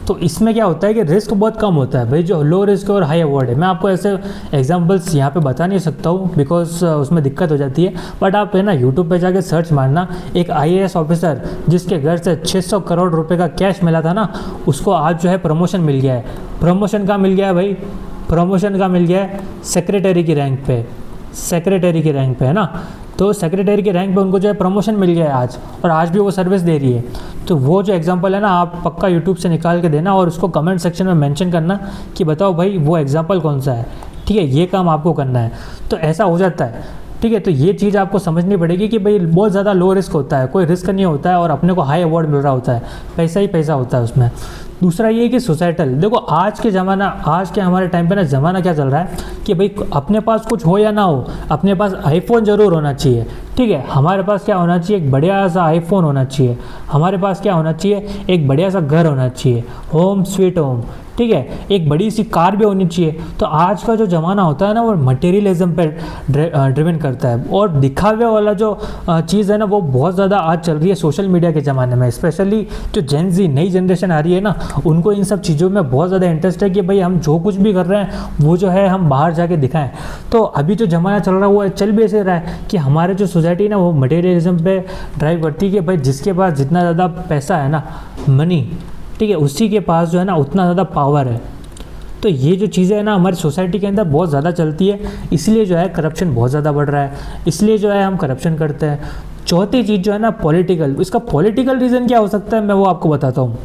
तो इसमें क्या होता है कि रिस्क बहुत कम होता है भाई, जो लो रिस्क और हाई अवॉर्ड है। मैं आपको ऐसे एग्जांपल्स यहाँ पे बता नहीं सकता हूँ, बिकॉज उसमें दिक्कत हो जाती है। बट आप है ना यूट्यूब पे जाके सर्च मारना, एक IAS ऑफिसर जिसके घर से 600 करोड़ रुपए का कैश मिला था ना, उसको आज जो है प्रमोशन मिल गया है। प्रमोशन का मिल गया है भाई, प्रमोशन का मिल गया है सेक्रेटरी की रैंक पे, सेक्रेटरी की रैंक पे है ना। तो सेक्रेटरी के रैंक पे उनको जो है प्रमोशन मिल गया है आज, और आज भी वो सर्विस दे रही है। तो वो जो एग्जांपल है ना, आप पक्का यूट्यूब से निकाल के देना और उसको कमेंट सेक्शन में मेंशन करना कि बताओ भाई वो एग्जांपल कौन सा है। ठीक है, ये काम आपको करना है। तो ऐसा हो जाता है। ठीक है, तो ये चीज़ आपको समझनी पड़ेगी कि भाई बहुत ज़्यादा लो रिस्क होता है, कोई रिस्क नहीं होता है, और अपने को हाई अवार्ड मिल रहा होता है, पैसा ही पैसा होता है उसमें। दूसरा ये कि सोसाइटल, देखो आज के हमारे टाइम पे ना ज़माना क्या चल रहा है कि भाई अपने पास कुछ हो या ना हो, अपने पास आईफोन ज़रूर होना चाहिए। ठीक है, हमारे पास क्या होना चाहिए, एक बढ़िया सा आईफोन होना चाहिए। हमारे पास क्या होना चाहिए, एक बढ़िया सा घर होना चाहिए, होम स्वीट होम। ठीक है, एक बड़ी सी कार भी होनी चाहिए। तो आज का जो ज़माना होता है ना, वो मटेरियलिज्म पे ड्रिवन करता है, और दिखावे वाला जो चीज़ है ना, वो बहुत ज़्यादा आज चल रही है सोशल मीडिया के ज़माने में। स्पेशली जो जेन जी नई जनरेशन आ रही है ना, उनको इन सब चीज़ों में बहुत ज़्यादा इंटरेस्ट है कि भाई हम जो कुछ भी कर रहे हैं वो जो है हम बाहर जाके दिखाएं। तो अभी जो ज़माना चल रहा है वो चल भी ऐसे रहा है कि हमारे जो सोसाइटी ना, वो मटेरियलिज्म पे ड्राइव करती है कि भाई जिसके पास जितना ज़्यादा पैसा है ना, मनी, ठीक है, उसी के पास जो है ना उतना ज़्यादा पावर है। तो ये जो चीज़ें है ना हमारी सोसाइटी के अंदर बहुत ज़्यादा चलती है, इसलिए जो है करप्शन बहुत ज़्यादा बढ़ रहा है, इसलिए जो है हम करप्शन करते हैं। चौथी चीज़ जो है ना पॉलिटिकल, इसका पॉलिटिकल रीज़न क्या हो सकता है, मैं वो आपको बताता हूँ।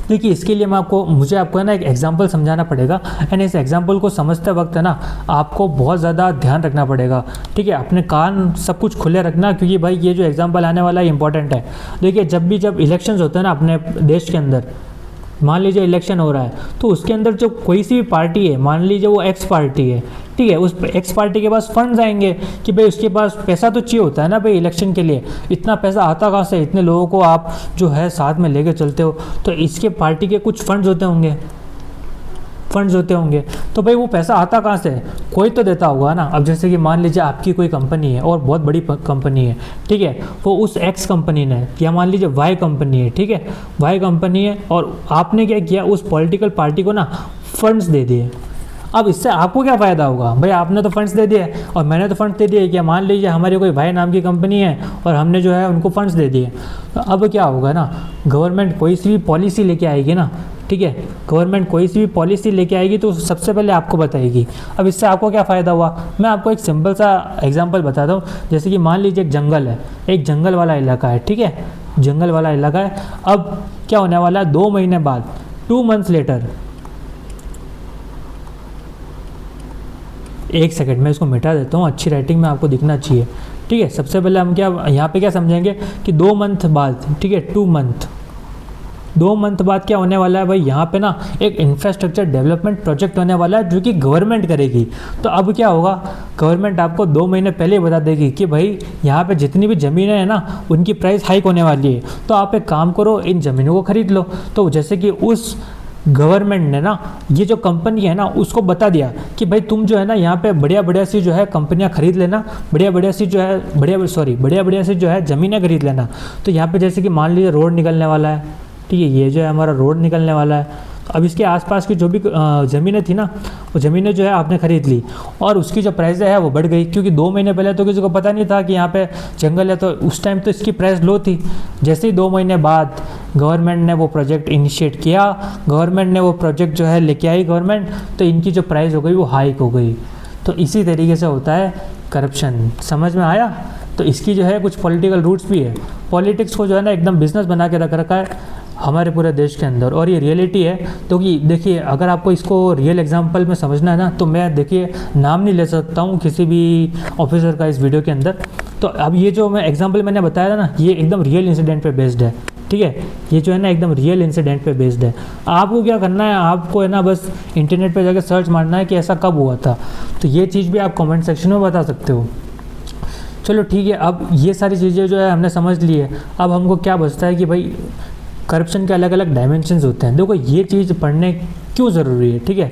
देखिए इसके लिए मुझे आपको है ना एक एग्जांपल समझाना पड़ेगा, एंड इस एग्जांपल को समझते वक्त है ना आपको बहुत ज़्यादा ध्यान रखना पड़ेगा। ठीक है, अपने कान सब कुछ खुले रखना, क्योंकि भाई ये जो एग्जांपल आने वाला है इंपॉर्टेंट है। देखिए जब इलेक्शंस होते हैं ना अपने देश के अंदर, मान लीजिए इलेक्शन हो रहा है, तो उसके अंदर जो कोई सी भी पार्टी है, मान लीजिए वो एक्स पार्टी है, ठीक है, उस एक्स पार्टी के पास फंड्स आएंगे कि भाई उसके पास पैसा तो चाहिए होता है ना भाई इलेक्शन के लिए। इतना पैसा आता कहाँ से, इतने लोगों को आप जो है साथ में लेके चलते हो, तो इसके पार्टी के कुछ फंड्स होते होंगे, तो भाई वो पैसा आता कहाँ से, कोई तो देता होगा ना। अब जैसे कि मान लीजिए आपकी कोई कंपनी है और बहुत बड़ी कंपनी है, ठीक है, वो उस एक्स कंपनी ने, या मान लीजिए वाई कंपनी है, ठीक है, वाई कंपनी है, और आपने क्या किया, उस पॉलिटिकल पार्टी को ना फंड्स दे दिए। अब इससे आपको क्या फ़ायदा होगा, भाई आपने तो फंड्स दे दिए और मैंने तो फंड्स दे दिए, क्या मान लीजिए हमारी कोई भाई नाम की कंपनी है और हमने जो है उनको फंड्स दे दिए, तो अब क्या होगा ना, गवर्नमेंट कोई सी भी पॉलिसी लेके आएगी ना, ठीक है, गवर्नमेंट कोई सी भी पॉलिसी लेके आएगी तो सबसे पहले आपको बताएगी। अब इससे आपको क्या फ़ायदा हुआ, मैं आपको एक सिंपल सा एग्जांपल बताता हूँ। जैसे कि मान लीजिए एक जंगल है, एक जंगल वाला इलाका है, ठीक है, जंगल वाला इलाका है। अब क्या होने वाला है, 2 महीने बाद, 2 मंथ्स लेटर, एक सेकंड मैं इसको मिटा देता हूँ, अच्छी राइटिंग में आपको दिखना चाहिए, ठीक है। सबसे पहले हम क्या यहाँ पे क्या समझेंगे कि 2 मंथ बाद, ठीक है, 2 मंथ बाद क्या होने वाला है भाई, यहाँ पे ना एक इंफ्रास्ट्रक्चर डेवलपमेंट प्रोजेक्ट होने वाला है जो कि गवर्नमेंट करेगी। तो अब क्या होगा, गवर्नमेंट आपको 2 महीने पहले ही बता देगी कि भाई यहाँ पे जितनी भी ज़मीनें हैं ना उनकी प्राइस हाइक होने वाली है, तो आप एक काम करो, इन ज़मीनों को खरीद लो। तो जैसे कि उस गवर्नमेंट ने ना ये जो कंपनी है ना उसको बता दिया कि भाई तुम जो है ना यहाँ पे बढ़िया सी जो है कंपनियाँ खरीद लेना, बढ़िया सी जो है बढ़िया सी जो है ज़मीनें खरीद लेना। तो यहाँ पे जैसे कि मान लीजिए रोड निकलने वाला है, ठीक है, ये जो है हमारा रोड निकलने वाला है। तो अब इसके आसपास की जो भी ज़मीनें थी ना, वो ज़मीनें जो है आपने ख़रीद ली और उसकी जो प्राइस है वो बढ़ गई, क्योंकि 2 महीने पहले तो किसी को पता नहीं था कि यहाँ पे जंगल है, तो उस टाइम तो इसकी प्राइस लो थी। जैसे ही 2 महीने बाद गवर्नमेंट ने वो प्रोजेक्ट इनिशिएट किया, गवर्नमेंट ने वो प्रोजेक्ट जो है लेके आई गवर्नमेंट, तो इनकी जो प्राइस हो गई वो हाइक हो गई। तो इसी तरीके से होता है करप्शन, समझ में आया। तो इसकी जो है कुछ पॉलिटिकल रूट्स भी है, पॉलिटिक्स को जो है ना एकदम बिजनेस बना के रख रखा है हमारे पूरे देश के अंदर, और ये रियलिटी है। तो कि देखिए अगर आपको इसको रियल एग्जांपल में समझना है ना, तो मैं देखिए नाम नहीं ले सकता हूँ किसी भी ऑफिसर का इस वीडियो के अंदर। तो अब ये जो मैं एग्जांपल मैंने बताया था ना, ये एकदम रियल इंसिडेंट पे बेस्ड है, ठीक है, ये जो है ना एकदम रियल इंसिडेंट पे बेस्ड है। आपको क्या करना है, आपको है ना बस इंटरनेट पे जाकर सर्च मारना है कि ऐसा कब हुआ था, तो ये चीज़ भी आप कमेंट सेक्शन में बता सकते हो। चलो ठीक है, अब ये सारी चीज़ें जो है हमने समझ ली है। अब हमको क्या बचता है कि भाई करप्शन के अलग अलग डायमेंशंस होते हैं। देखो ये चीज़ पढ़ने क्यों ज़रूरी है, ठीक है,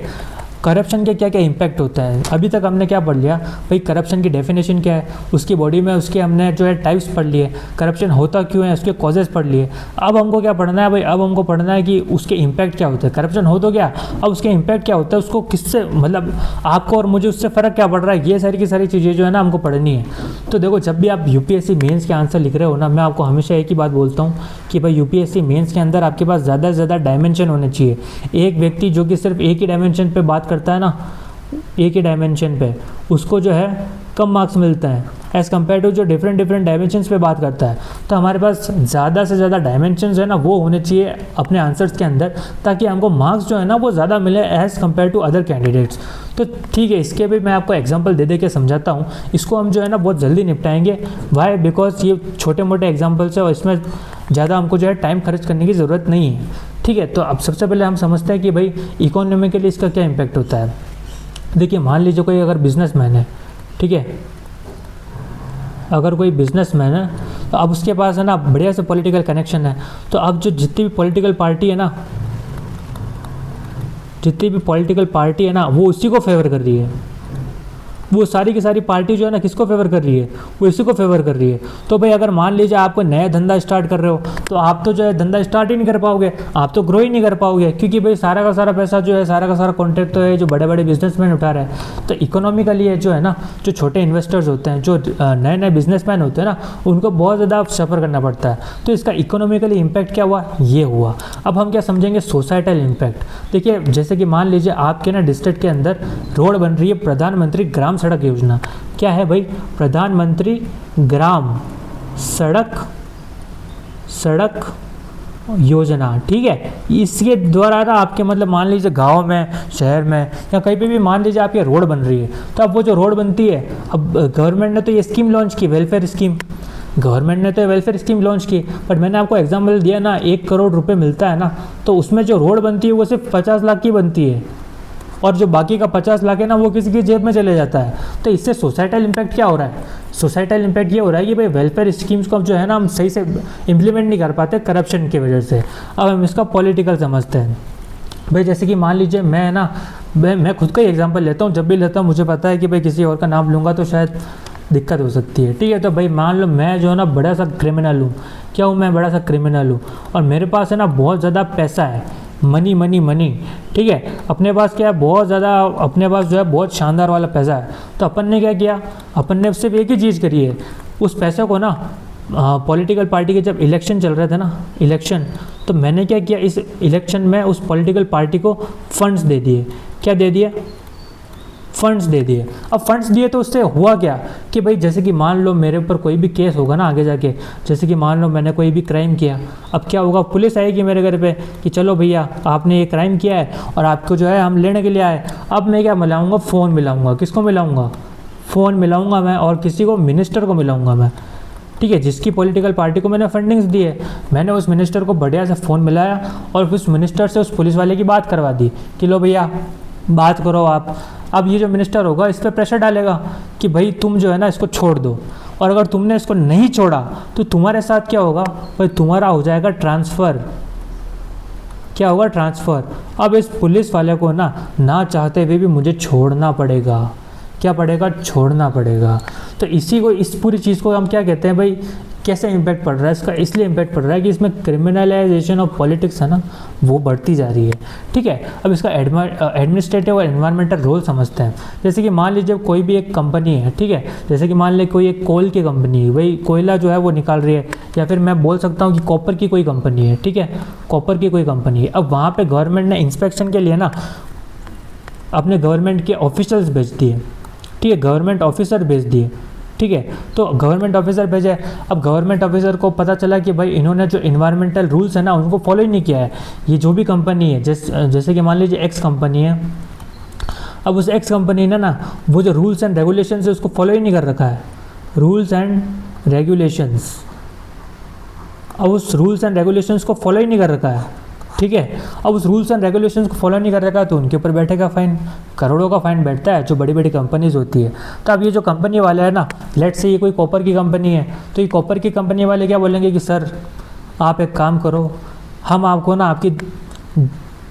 करप्शन के क्या क्या इम्पैक्ट होता है। अभी तक हमने क्या पढ़ लिया भाई, करप्शन की डेफिनेशन क्या है, उसकी बॉडी में उसके हमने जो है टाइप्स पढ़ लिए, करप्शन होता क्यों है उसके कॉजेज़ पढ़ लिए। अब हमको क्या पढ़ना है भाई, अब हमको पढ़ना है कि उसके इम्पैक्ट क्या होता है। करप्शन हो तो क्या, अब उसके इम्पैक्ट क्या होता है, उसको किससे मतलब आपको और मुझे उससे फ़र्क क्या पड़ रहा है, ये सारी की सारी चीज़ें जो है ना हमको पढ़नी है। तो देखो जब भी आप यूपीएससी मेंस के आंसर लिख रहे हो ना, मैं आपको हमेशा एक ही बात बोलता हूँ कि भाई यूपीएससी मेंस के अंदर आपके पास ज़्यादा से ज़्यादा डायमेंशन होने चाहिए। एक व्यक्ति जो कि सिर्फ एक ही डायमेंशन पे बात करता है ना, एक ही डायमेंशन पे, उसको जो है कम मार्क्स मिलता है एज़ कम्पेयर टू जो डिफरेंट डायमेंशंस पे बात करता है। तो हमारे पास ज़्यादा से ज़्यादा डायमेंशंस है ना वो होने चाहिए अपने आंसर्स के अंदर, ताकि हमको मार्क्स जो है ना वो ज़्यादा मिले as compare to other candidates. तो ठीक है, इसके भी मैं आपको एग्जांपल दे के समझाता हूँ। इसको हम जो है ना बहुत जल्दी निपटाएंगे। वाई, बिकॉज ये छोटे मोटे एग्जाम्पल्स है और इसमें ज़्यादा हमको जो है टाइम खर्च करने की ज़रूरत नहीं है, ठीक है। तो अब सबसे पहले हम समझते हैं कि भाई इकोनॉमिकली इसका क्या इम्पैक्ट होता है। देखिए मान लीजिए कोई अगर बिजनेसमैन है, ठीक है, अगर कोई बिजनेसमैन है तो अब उसके पास है ना बढ़िया से पॉलिटिकल कनेक्शन है। तो अब जो जितनी भी पॉलिटिकल पार्टी है ना, वो उसी को फेवर कर रही है। वो सारी की सारी पार्टी जो है ना किसको फेवर कर रही है, वो इसी को फेवर कर रही है। तो भाई अगर मान लीजिए आप कोई नया धंधा स्टार्ट कर रहे हो, तो आप तो जो है धंधा स्टार्ट ही नहीं कर पाओगे, आप तो ग्रो ही नहीं कर पाओगे, क्योंकि भाई सारा का सारा पैसा जो है, सारा का सारा कॉन्ट्रैक्ट तो है जो बड़े बड़े बिजनेसमैन उठा रहे हैं। तो इकोनॉमिकली जो है ना, जो छोटे इन्वेस्टर्स होते हैं, जो नए नए बिजनेसमैन होते हैं ना, उनको बहुत ज़्यादा सफ़र करना पड़ता है। तो इसका इकोनॉमिकली इम्पैक्ट क्या हुआ, ये हुआ। अब हम क्या समझेंगे सोसाइटल इम्पैक्ट। देखिए जैसे कि मान लीजिए आपके ना डिस्ट्रिक्ट के अंदर रोड बन रही है, प्रधानमंत्री ग्राम सड़क योजना। क्या है भाई, प्रधानमंत्री ग्राम सड़क योजना, ठीक है। इसके द्वारा ना आपके मतलब मान लीजिए गांव में, शहर में या कहीं पे भी मान लीजिए आपकी रोड बन रही है, तो अब वो जो रोड बनती है, अब गवर्नमेंट ने तो ये स्कीम लॉन्च की, वेलफेयर स्कीम। गवर्नमेंट ने तो वेलफेयर स्कीम लॉन्च की, बट मैंने आपको एग्जाम्पल दिया ना, 1 करोड़ रुपए मिलता है ना, तो उसमें जो रोड बनती है वो सिर्फ 50 लाख की बनती है, और जो बाकी का 50 लाख है ना वो किसी की जेब में चले जाता है। तो इससे सोसाइटल इम्पैक्ट क्या हो रहा है? सोसाइटल इम्पैक्ट ये हो रहा है कि भाई वेलफेयर स्कीम्स को जो है ना हम सही से इम्प्लीमेंट नहीं कर पाते करप्शन की वजह से। अब हम इसका पॉलिटिकल समझते हैं। भाई जैसे कि मान लीजिए मैं खुद का ही एग्जांपल लेता हूँ, जब भी लेता हूँ मुझे पता है कि भाई किसी और का नाम लूँगा तो शायद दिक्कत हो सकती है, ठीक है। तो भाई मान लो मैं जो है ना बड़ा सा क्रिमिनल हूँ, क्या हूँ मैं? बड़ा सा क्रिमिनल हूँ, और मेरे पास है ना बहुत ज़्यादा पैसा है, मनी मनी मनी, ठीक है। अपने पास क्या है? बहुत ज़्यादा, अपने पास जो है बहुत शानदार वाला पैसा है। तो अपन ने क्या किया? अपन ने सिर्फ एक ही चीज़ करी है, उस पैसे को ना पॉलिटिकल पार्टी के जब इलेक्शन चल रहे थे ना, इलेक्शन, तो मैंने क्या किया, इस इलेक्शन में उस पॉलिटिकल पार्टी को फंड्स दे दिए। क्या दे दिए? फंड्स दे दिए। अब फंड्स दिए तो उससे हुआ क्या कि भाई जैसे कि मान लो मेरे ऊपर कोई भी केस होगा ना आगे जाके, जैसे कि मान लो मैंने कोई भी क्राइम किया, अब क्या होगा? पुलिस आएगी मेरे घर पे कि चलो भैया आपने ये क्राइम किया है और आपको जो है हम लेने के लिए आए। अब मैं क्या मिलाऊंगा? फ़ोन मिलाऊंगा। किसको मिलाऊंगा? फ़ोन मिलाऊंगा मैं, और किसी को, मिनिस्टर को मिलाऊंगा मैं, ठीक है, जिसकी पॉलिटिकल पार्टी को मैंने फंडिंग्स दी है। मैंने उस मिनिस्टर को बढ़िया से फ़ोन मिलाया और उस मिनिस्टर से उस पुलिस वाले की बात करवा दी कि लो भैया बात करो आप। अब ये जो मिनिस्टर होगा इस पर प्रेशर डालेगा कि भाई तुम जो है ना इसको छोड़ दो, और अगर तुमने इसको नहीं छोड़ा तो तुम्हारे साथ क्या होगा? भाई तुम्हारा हो जाएगा ट्रांसफ़र। क्या होगा? ट्रांसफ़र। अब इस पुलिस वाले को ना चाहते हुए भी मुझे छोड़ना पड़ेगा। क्या पड़ेगा? छोड़ना पड़ेगा। तो इसी को, इस पूरी चीज़ को हम क्या कहते हैं भाई, कैसे इम्पैक्ट पड़ रहा है इसका? इसलिए इम्पैक्ट पड़ रहा है कि इसमें क्रिमिनलाइजेशन ऑफ पॉलिटिक्स है ना, वो बढ़ती जा रही है, ठीक है। अब इसका एडमिनिस्ट्रेटिव और एनवायरमेंटल रोल समझते हैं। जैसे कि मान लीजिए कोई भी एक कंपनी है, ठीक है, जैसे कि मान लीजिए कोई एक कोल की कंपनी है, भाई कोयला जो है वो निकाल रही है, या फिर मैं बोल सकता हूँ कि कॉपर की कोई कंपनी है, ठीक है, कॉपर की कोई कंपनी है। अब वहाँ पर गवर्नमेंट ने इंस्पेक्शन के लिए ना अपने गवर्नमेंट के ऑफिसर्स भेज दिए, ठीक है, गवर्नमेंट ऑफिसर भेज दिए, ठीक है। तो गवर्नमेंट ऑफिसर भेजे। अब गवर्नमेंट ऑफिसर को पता चला कि भाई इन्होंने जो इन्वायरमेंटल रूल्स है ना उनको फॉलो ही नहीं किया है। ये जो भी कंपनी है, जैसे कि मान लीजिए एक्स कंपनी है, अब उस एक्स कंपनी ने ना वो जो रूल्स एंड रेगुलेशंस है उसको फॉलो ही नहीं कर रखा है, रूल्स एंड रेगुलेशंस। अब उस रूल्स एंड रेगुलेशंस को फॉलो ही नहीं कर रखा है, ठीक है। अब उस रूल्स एंड रेगुलेशंस को फॉलो नहीं कर रखा है तो उनके ऊपर बैठेगा फाइन, करोड़ों का फाइन बैठता है जो बड़ी बड़ी कंपनीज होती है। तो अब ये जो कंपनी वाला है ना, लेट से ये कोई कॉपर की कंपनी है, तो ये कॉपर की कंपनी वाले क्या बोलेंगे कि सर आप एक काम करो, हम आपको ना आपकी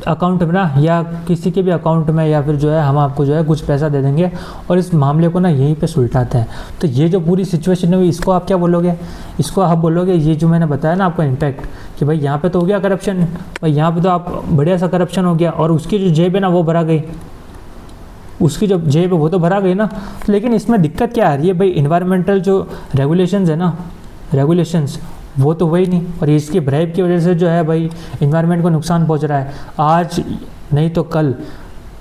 अकाउंट में ना, या किसी के भी अकाउंट में, या फिर जो है हम आपको जो है कुछ पैसा दे देंगे और इस मामले को ना यहीं पे सुलझाते हैं। तो ये जो पूरी सिचुएशन है इसको आप क्या बोलोगे? इसको आप बोलोगे ये जो मैंने बताया ना आपको इम्पैक्ट, कि भाई यहाँ पे तो हो गया करप्शन, भाई यहाँ पे तो आप बढ़िया सा करप्शन हो गया, और उसकी जो जेब है ना वो भरा गई, उसकी जो जेब है वो तो भरा गई ना। लेकिन इसमें दिक्कत क्या आ रही है भाई? इन्वायरमेंटल जो रेगुलेशंस है ना, रेगुलेशंस वो तो वही नहीं, और इसकी ब्राइब की वजह से जो है भाई इन्वायरमेंट को नुकसान पहुंच रहा है। आज नहीं तो कल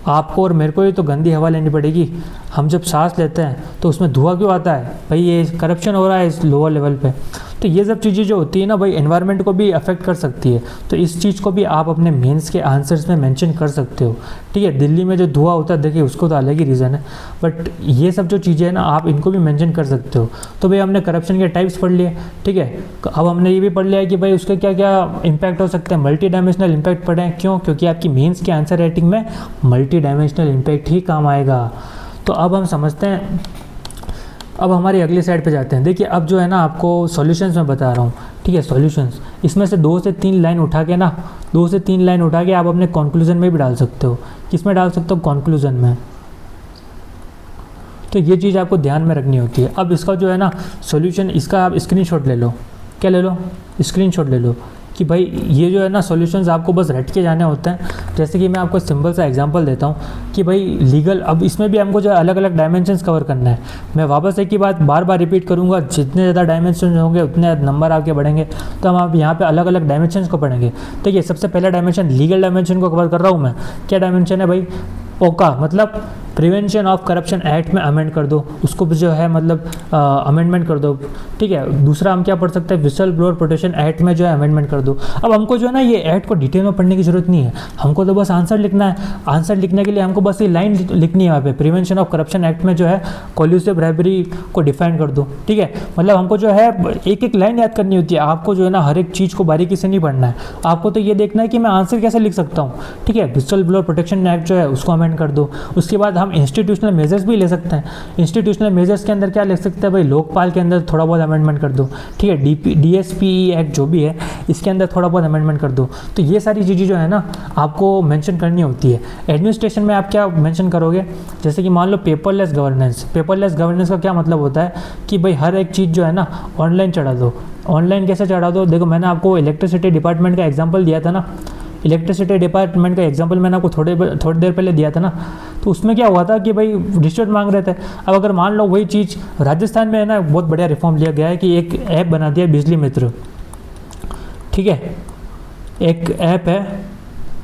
आपको और मेरे को ही तो गंदी हवा लेनी पड़ेगी। हम जब सांस लेते हैं तो उसमें धुआं क्यों आता है? भाई ये करप्शन हो रहा है इस लोअर लेवल पे। तो ये सब चीज़ें जो होती है ना भाई एनवायरनमेंट को भी अफेक्ट कर सकती है। तो इस चीज़ को भी आप अपने मेंस के आंसर्स में मेंशन कर सकते हो, ठीक है। दिल्ली में जो धुआं होता है देखिए उसको तो अलग ही रीज़न है, बट ये सब जो चीज़ें हैं ना आप इनको भी मेंशन कर सकते हो। तो भाई हमने करप्शन के टाइप्स पढ़ लिए, ठीक है। अब हमने ये भी पढ़ लिया है कि भाई उसके क्या क्या इम्पैक्ट हो सकते हैं। मल्टी डायमेंशनल इम्पैक्ट पढ़े हैं, क्यों? क्योंकि आपकी मेंस के आंसर राइटिंग में मल्टी डायमेंशनल इम्पैक्ट ही काम आएगा। तो अब हम समझते हैं, अब हमारी अगली साइड पे जाते हैं। देखिए अब जो है ना आपको सॉल्यूशंस मैं बता रहा हूँ, ठीक है। सॉल्यूशंस इसमें से 2 से 3 लाइन उठा के ना, 2 से 3 लाइन उठा के आप अपने कंक्लूजन में भी डाल सकते हो। किस में डाल सकते हो? कंक्लूजन में। तो ये चीज़ आपको ध्यान में रखनी होती है। अब इसका जो है ना सॉल्यूशन, इसका आप स्क्रीनशॉट ले लो। क्या ले लो? स्क्रीनशॉट ले लो कि भाई ये जो है ना सॉल्यूशंस आपको बस रट के जाने होते हैं। जैसे कि मैं आपको सिंपल सा एग्जांपल देता हूँ कि भाई लीगल, अब इसमें भी हमको जो अलग अलग डायमेंशंस कवर करना है। मैं वापस एक ही बात बार बार रिपीट करूँगा, जितने ज़्यादा डायमेंशन होंगे उतने नंबर आगे बढ़ेंगे। तो हम आप यहाँ पे अलग अलग डायमेंशंस को पढ़ेंगे। तो ये सबसे पहला डायमेंशन लीगल डायमेंशन को कवर कर रहा हूँ मैं। क्या डायमेंशन है भाई? ओका, मतलब प्रिवेंशन ऑफ करप्शन एक्ट में अमेंड कर दो, उसको भी जो है मतलब अमेंडमेंट कर दो, ठीक है। दूसरा हम क्या पढ़ सकते हैं, विसल ब्लोअर प्रोटेक्शन एक्ट में जो है अमेंडमेंट कर दो। अब हमको जो है ना ये एक्ट को डिटेल में पढ़ने की जरूरत नहीं है, हमको तो बस आंसर लिखना है। आंसर लिखने के लिए हमको बस ये लाइन लिखनी है, यहाँ पे प्रिवेंशन ऑफ करप्शन एक्ट में जो है कोल्यूसिव ब्राइबरी को डिफाइन कर दो, ठीक है। मतलब हमको जो है एक एक लाइन याद करनी होती है, आपको जो है ना हर एक चीज़ को बारीकी से नहीं पढ़ना है, आपको तो ये देखना है कि मैं आंसर कैसे लिख सकता हूँ, ठीक है। विसल ब्लोअर प्रोटेक्शन एक्ट जो है उसको अमेंड कर दो। उसके बाद हम इंस्टीट्यूशनल मेजर्स भी ले सकते हैं। इंस्टीट्यूशनल मेजर्स के अंदर क्या लिख सकते हैं भाई, लोकपाल के अंदर थोड़ा बहुत अमेंडमेंट कर दो, ठीक है। DSPE एक्ट जो भी है इसके अंदर थोड़ा बहुत अमेंडमेंट कर दो। तो ये सारी चीज़ें जो है ना आपको मेंशन करनी होती है। एडमिनिस्ट्रेशन में आप क्या मेंशन करोगे, जैसे कि मान लो पेपरलेस गवर्नेंस। पेपरलेस गवर्नेंस का क्या मतलब होता है कि भाई हर एक चीज़ जो है ना ऑनलाइन चढ़ा दो। ऑनलाइन कैसे चढ़ा दो, देखो मैंने आपको इलेक्ट्रिसिटी डिपार्टमेंट का एग्जाम्पल दिया था ना, इलेक्ट्रिसिटी डिपार्टमेंट का एग्जांपल मैंने आपको थोड़ी देर पहले दिया था ना, तो उसमें क्या हुआ था कि भाई रिश्वत मांग रहे थे। अब अगर मान लो वही चीज़ राजस्थान में है ना, बहुत बढ़िया रिफॉर्म लिया गया है कि एक ऐप बना दिया बिजली मित्र, ठीक है। एक ऐप है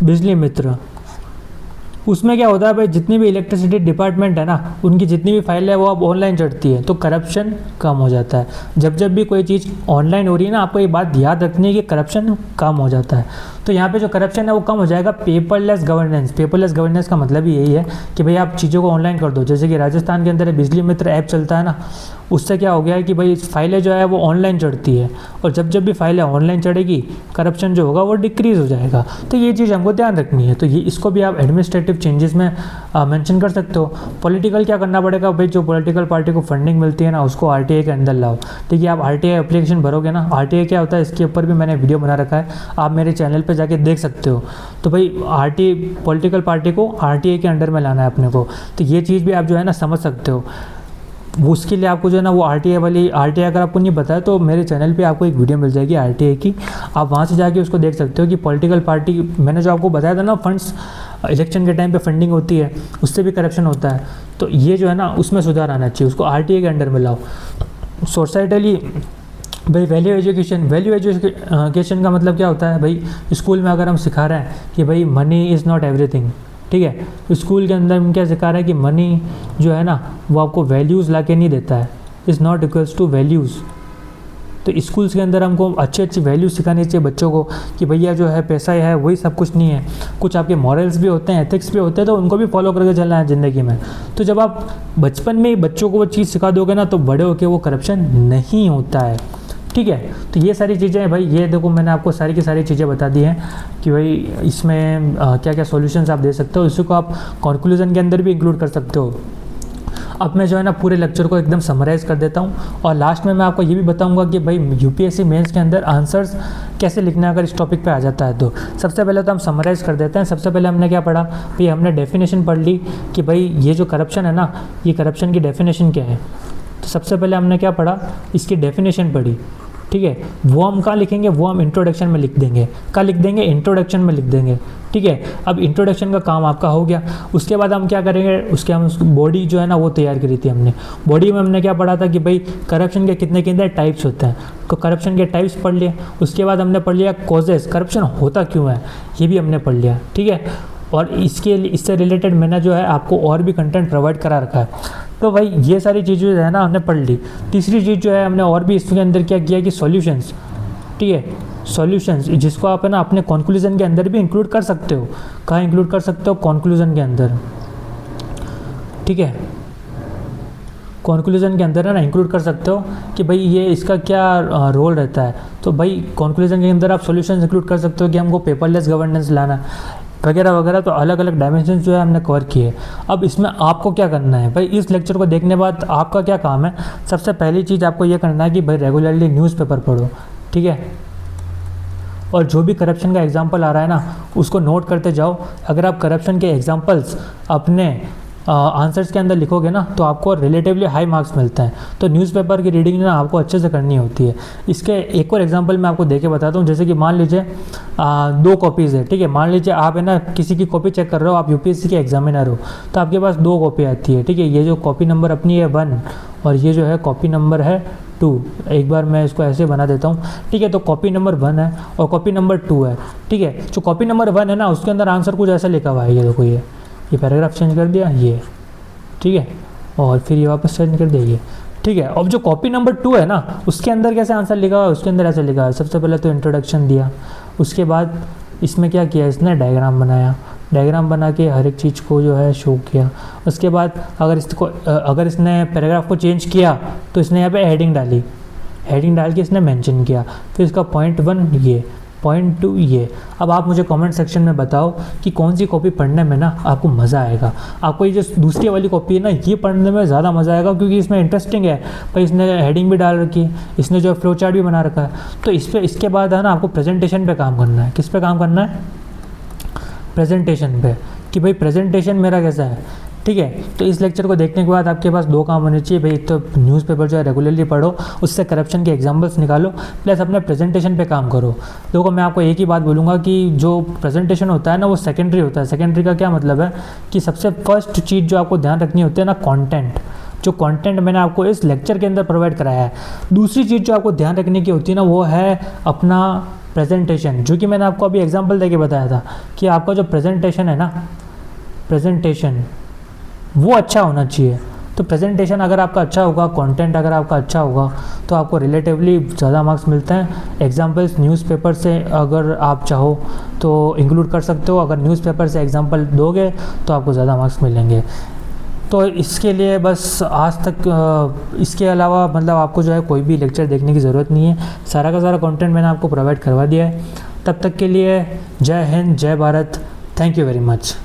बिजली मित्र, उसमें क्या होता है भाई जितनी भी इलेक्ट्रिसिटी डिपार्टमेंट है ना उनकी जितनी भी फाइल है वो अब ऑनलाइन चढ़ती है, तो करप्शन कम हो जाता है। जब भी कोई चीज़ ऑनलाइन हो रही है ना, आपको ये बात याद रखनी है कि करप्शन कम हो जाता है। तो यहाँ पे जो करप्शन है वो कम हो जाएगा। पेपरलेस गवर्नेंस, पेपरलेस गवर्नेंस का मतलब ही यही है कि भाई आप चीज़ों को ऑनलाइन कर दो। जैसे कि राजस्थान के अंदर बिजली मित्र ऐप चलता है ना, उससे क्या हो गया है कि भाई फाइलें जो है वो ऑनलाइन चढ़ती है, और जब भी फाइलें ऑनलाइन चढ़ेगी करप्शन जो होगा वो डिक्रीज़ हो जाएगा। तो ये चीज़ हमको ध्यान रखनी है। तो ये इसको भी आप एडमिनिस्ट्रेटिव चेंजेस में मेंशन कर सकते हो। पॉलिटिकल क्या करना पड़ेगा भाई, जो पॉलिटिकल पार्टी को फंडिंग मिलती है ना उसको RTI के अंदर लाओ, ठीक है। आप RTI एप्लीकेशन भरोगे ना, RTI क्या होता है इसके ऊपर भी मैंने वीडियो बना रखा है, आप मेरे चैनल पर जाके देख सकते हो। तो भाई RTI पॉलिटिकल पार्टी को RTI के अंडर में लाना है अपने को, तो ये चीज़ भी आप जो है ना समझ सकते हो। उसके लिए आपको जो है ना वो RTI अगर आपको नहीं पता है तो मेरे चैनल पे आपको एक वीडियो मिल जाएगी RTI की, आप वहाँ से जाके उसको देख सकते हो कि पॉलिटिकल पार्टी, मैंने जो आपको बताया था ना फंड्स इलेक्शन के टाइम पे फंडिंग होती है उससे भी करप्शन होता है, तो ये जो है ना उसमें सुधार आना चाहिए, उसको RTI के अंडर में लाओ। सोसाइटली भाई वैल्यू एजुकेशन का मतलब क्या होता है भाई, स्कूल में अगर हम सिखा रहे हैं कि भाई मनी इज़ नॉट एवरीथिंग, ठीक है, तो स्कूल के अंदर हम क्या सिखा रहे हैं कि मनी जो है ना वो आपको वैल्यूज़ ला के नहीं देता है, is not equals two values. तो स्कूल्स के अंदर हमको अच्छी वैल्यूज़ सिखानी चाहिए बच्चों को कि भैया जो है पैसा है वही सब कुछ नहीं है, कुछ आपके मॉरल्स भी होते हैं, एथिक्स भी होते हैं, तो उनको भी फॉलो करके चलना है ज़िंदगी में। तो जब आप बचपन में ही बच्चों को वो चीज़ सिखा दोगे ना तो बड़े होकर वो करप्शन नहीं होता है, ठीक है। तो ये सारी चीज़ें भाई, ये देखो मैंने आपको सारी की सारी चीज़ें बता दी हैं कि भाई इसमें क्या क्या सॉल्यूशंस आप दे सकते हो, इसी को आप कंक्लूजन के अंदर भी इंक्लूड कर सकते हो। अब मैं जो है ना पूरे लेक्चर को एकदम समराइज़ कर देता हूँ, और लास्ट में मैं आपको ये भी बताऊँगा कि भाई UPSC मेंस के अंदर आंसर्स कैसे लिखना है अगर इस टॉपिक पे आ जाता है तो। सबसे पहले तो हम समराइज़ कर देते हैं। सबसे पहले हमने क्या पढ़ा भाई, हमने डेफिनेशन पढ़ ली कि भाई ये जो करप्शन है ना, ये करप्शन की डेफिनेशन क्या है। तो सबसे पहले हमने क्या पढ़ा, इसकी डेफिनेशन पढ़ी, ठीक है। वो हम कहाँ लिखेंगे, वो हम इंट्रोडक्शन में लिख देंगे। कहाँ लिख देंगे, इंट्रोडक्शन में लिख देंगे, ठीक है। अब इंट्रोडक्शन का काम आपका हो गया। उसके बाद हम क्या करेंगे, उसके हम बॉडी जो है ना वो तैयार करी थी हमने। बॉडी में हमने क्या पढ़ा था कि भाई करप्शन के कितने कितने टाइप्स होते हैं, तो करप्शन के टाइप्स पढ़ लिए। उसके बाद हमने पढ़ लिया कॉजेस, करप्शन होता क्यों है, ये भी हमने पढ़ लिया, ठीक है। और इससे रिलेटेड मैंने जो है आपको और भी कंटेंट प्रोवाइड करा रखा है। तो भाई ये सारी चीज़ें जो है ना हमने पढ़ ली। तीसरी चीज़ जो है हमने और भी इसके अंदर क्या किया कि सॉल्यूशंस, ठीक है, सॉल्यूशंस जिसको आप है ना अपने कंक्लूजन के अंदर भी इंक्लूड कर सकते हो। कहाँ इंक्लूड कर सकते हो, कंक्लूजन के अंदर, ठीक है। कंक्लूजन के अंदर है ना इंक्लूड कर सकते हो कि भाई ये इसका क्या रोल रहता है। तो भाई कंक्लूजन के अंदर आप सॉल्यूशंस इंक्लूड कर सकते हो कि हमको पेपरलेस गवर्नेंस लाना वगैरह वगैरह। तो अलग अलग डायमेंशन जो है हमने कवर किए। अब इसमें आपको क्या करना है भाई, इस लेक्चर को देखने बाद आपका क्या काम है, सबसे पहली चीज़ आपको ये करना है कि भाई रेगुलरली न्यूज़पेपर पढ़ो, ठीक है। और जो भी करप्शन का एग्जाम्पल आ रहा है ना उसको नोट करते जाओ। अगर आप करप्शन के एग्जाम्पल्स अपने आंसर्स के अंदर लिखोगे ना तो आपको रिलेटिवली हाई मार्क्स मिलते हैं। तो न्यूज़पेपर की रीडिंग ना आपको अच्छे से करनी होती है। इसके एक और एग्जांपल मैं आपको देके बताता हूँ। जैसे कि मान लीजिए 2 कॉपीज़ है, ठीक है। मान लीजिए आप है ना किसी की कॉपी चेक कर रहे हो, आप UPSC के एग्जामिनर हो, तो आपके पास 2 कॉपी आती है, ठीक है। ये जो कॉपी नंबर अपनी है 1 और ये जो है कॉपी नंबर है 2। एक बार मैं इसको ऐसे बना देता हूँ, ठीक है। तो कॉपी नंबर 1 है और कॉपी नंबर 2 है, ठीक है। जो कॉपी नंबर 1 है ना उसके अंदर आंसर कुछ ऐसा लिखा हुआ है, ये देखो, ये पैराग्राफ चेंज कर दिया, ये ठीक है, और फिर ये वापस सेंड कर देगी, ठीक है। अब जो कॉपी नंबर 2 है ना, उसके अंदर कैसे आंसर लिखा हुआ है, उसके अंदर ऐसे लिखा है, सबसे पहले तो इंट्रोडक्शन दिया, उसके बाद इसमें क्या किया, इसने डायग्राम बनाया, डायग्राम बना के हर एक चीज़ को जो है शो किया। उसके बाद अगर इसने पैराग्राफ को चेंज किया तो इसने यहाँ पे हेडिंग डाली, हेडिंग डाल के इसने मेंशन किया, फिर इसका पॉइंट 1 ये, पॉइंट 2 ये। अब आप मुझे कमेंट सेक्शन में बताओ कि कौन सी कॉपी पढ़ने में ना आपको मज़ा आएगा। आपको ये जो दूसरी वाली कॉपी है ना, ये पढ़ने में ज़्यादा मज़ा आएगा क्योंकि इसमें इंटरेस्टिंग है भाई, इसने हेडिंग भी डाल रखी है, इसने जो फ्लो चार्ट भी बना रखा है। तो इस पर इसके बाद है ना आपको प्रेजेंटेशन पे काम करना है। किस पे काम करना है, प्रेजेंटेशन पे, कि भाई प्रेजेंटेशन मेरा कैसा है, ठीक है। तो इस लेक्चर को देखने के बाद आपके पास 2 काम होने चाहिए भाई, एक तो न्यूज़पेपर जो है रेगुलरली पढ़ो, उससे करप्शन के एग्जांपल्स निकालो, प्लस अपने प्रेजेंटेशन पे काम करो। देखो मैं आपको एक ही बात बोलूँगा कि जो प्रेजेंटेशन होता है ना वो सेकेंडरी होता है। सेकेंडरी का क्या मतलब है कि सबसे फर्स्ट चीज़ जो आपको ध्यान रखनी होती है ना, कॉन्टेंट, जो कंटेंट मैंने आपको इस लेक्चर के अंदर प्रोवाइड कराया है। दूसरी चीज़ जो आपको ध्यान रखने की होती है ना, वो है अपना प्रेजेंटेशन, जो कि मैंने आपको अभी एग्जांपल देके बताया था कि आपका जो प्रेजेंटेशन है ना, प्रेजेंटेशन वो अच्छा होना चाहिए। तो प्रेजेंटेशन अगर आपका अच्छा होगा, कंटेंट अगर आपका अच्छा होगा, तो आपको रिलेटिवली ज़्यादा मार्क्स मिलते हैं। एग्जांपल्स न्यूज़पेपर से अगर आप चाहो तो इंक्लूड कर सकते हो, अगर न्यूज़पेपर से एग्जांपल दोगे तो आपको ज़्यादा मार्क्स मिलेंगे। तो इसके लिए बस आज तक इसके अलावा मतलब आपको जो है कोई भी लेक्चर देखने की ज़रूरत नहीं है, सारा का सारा कंटेंट मैंने आपको प्रोवाइड करवा दिया है। तब तक के लिए जय हिंद, जय Bharat, thank you very much.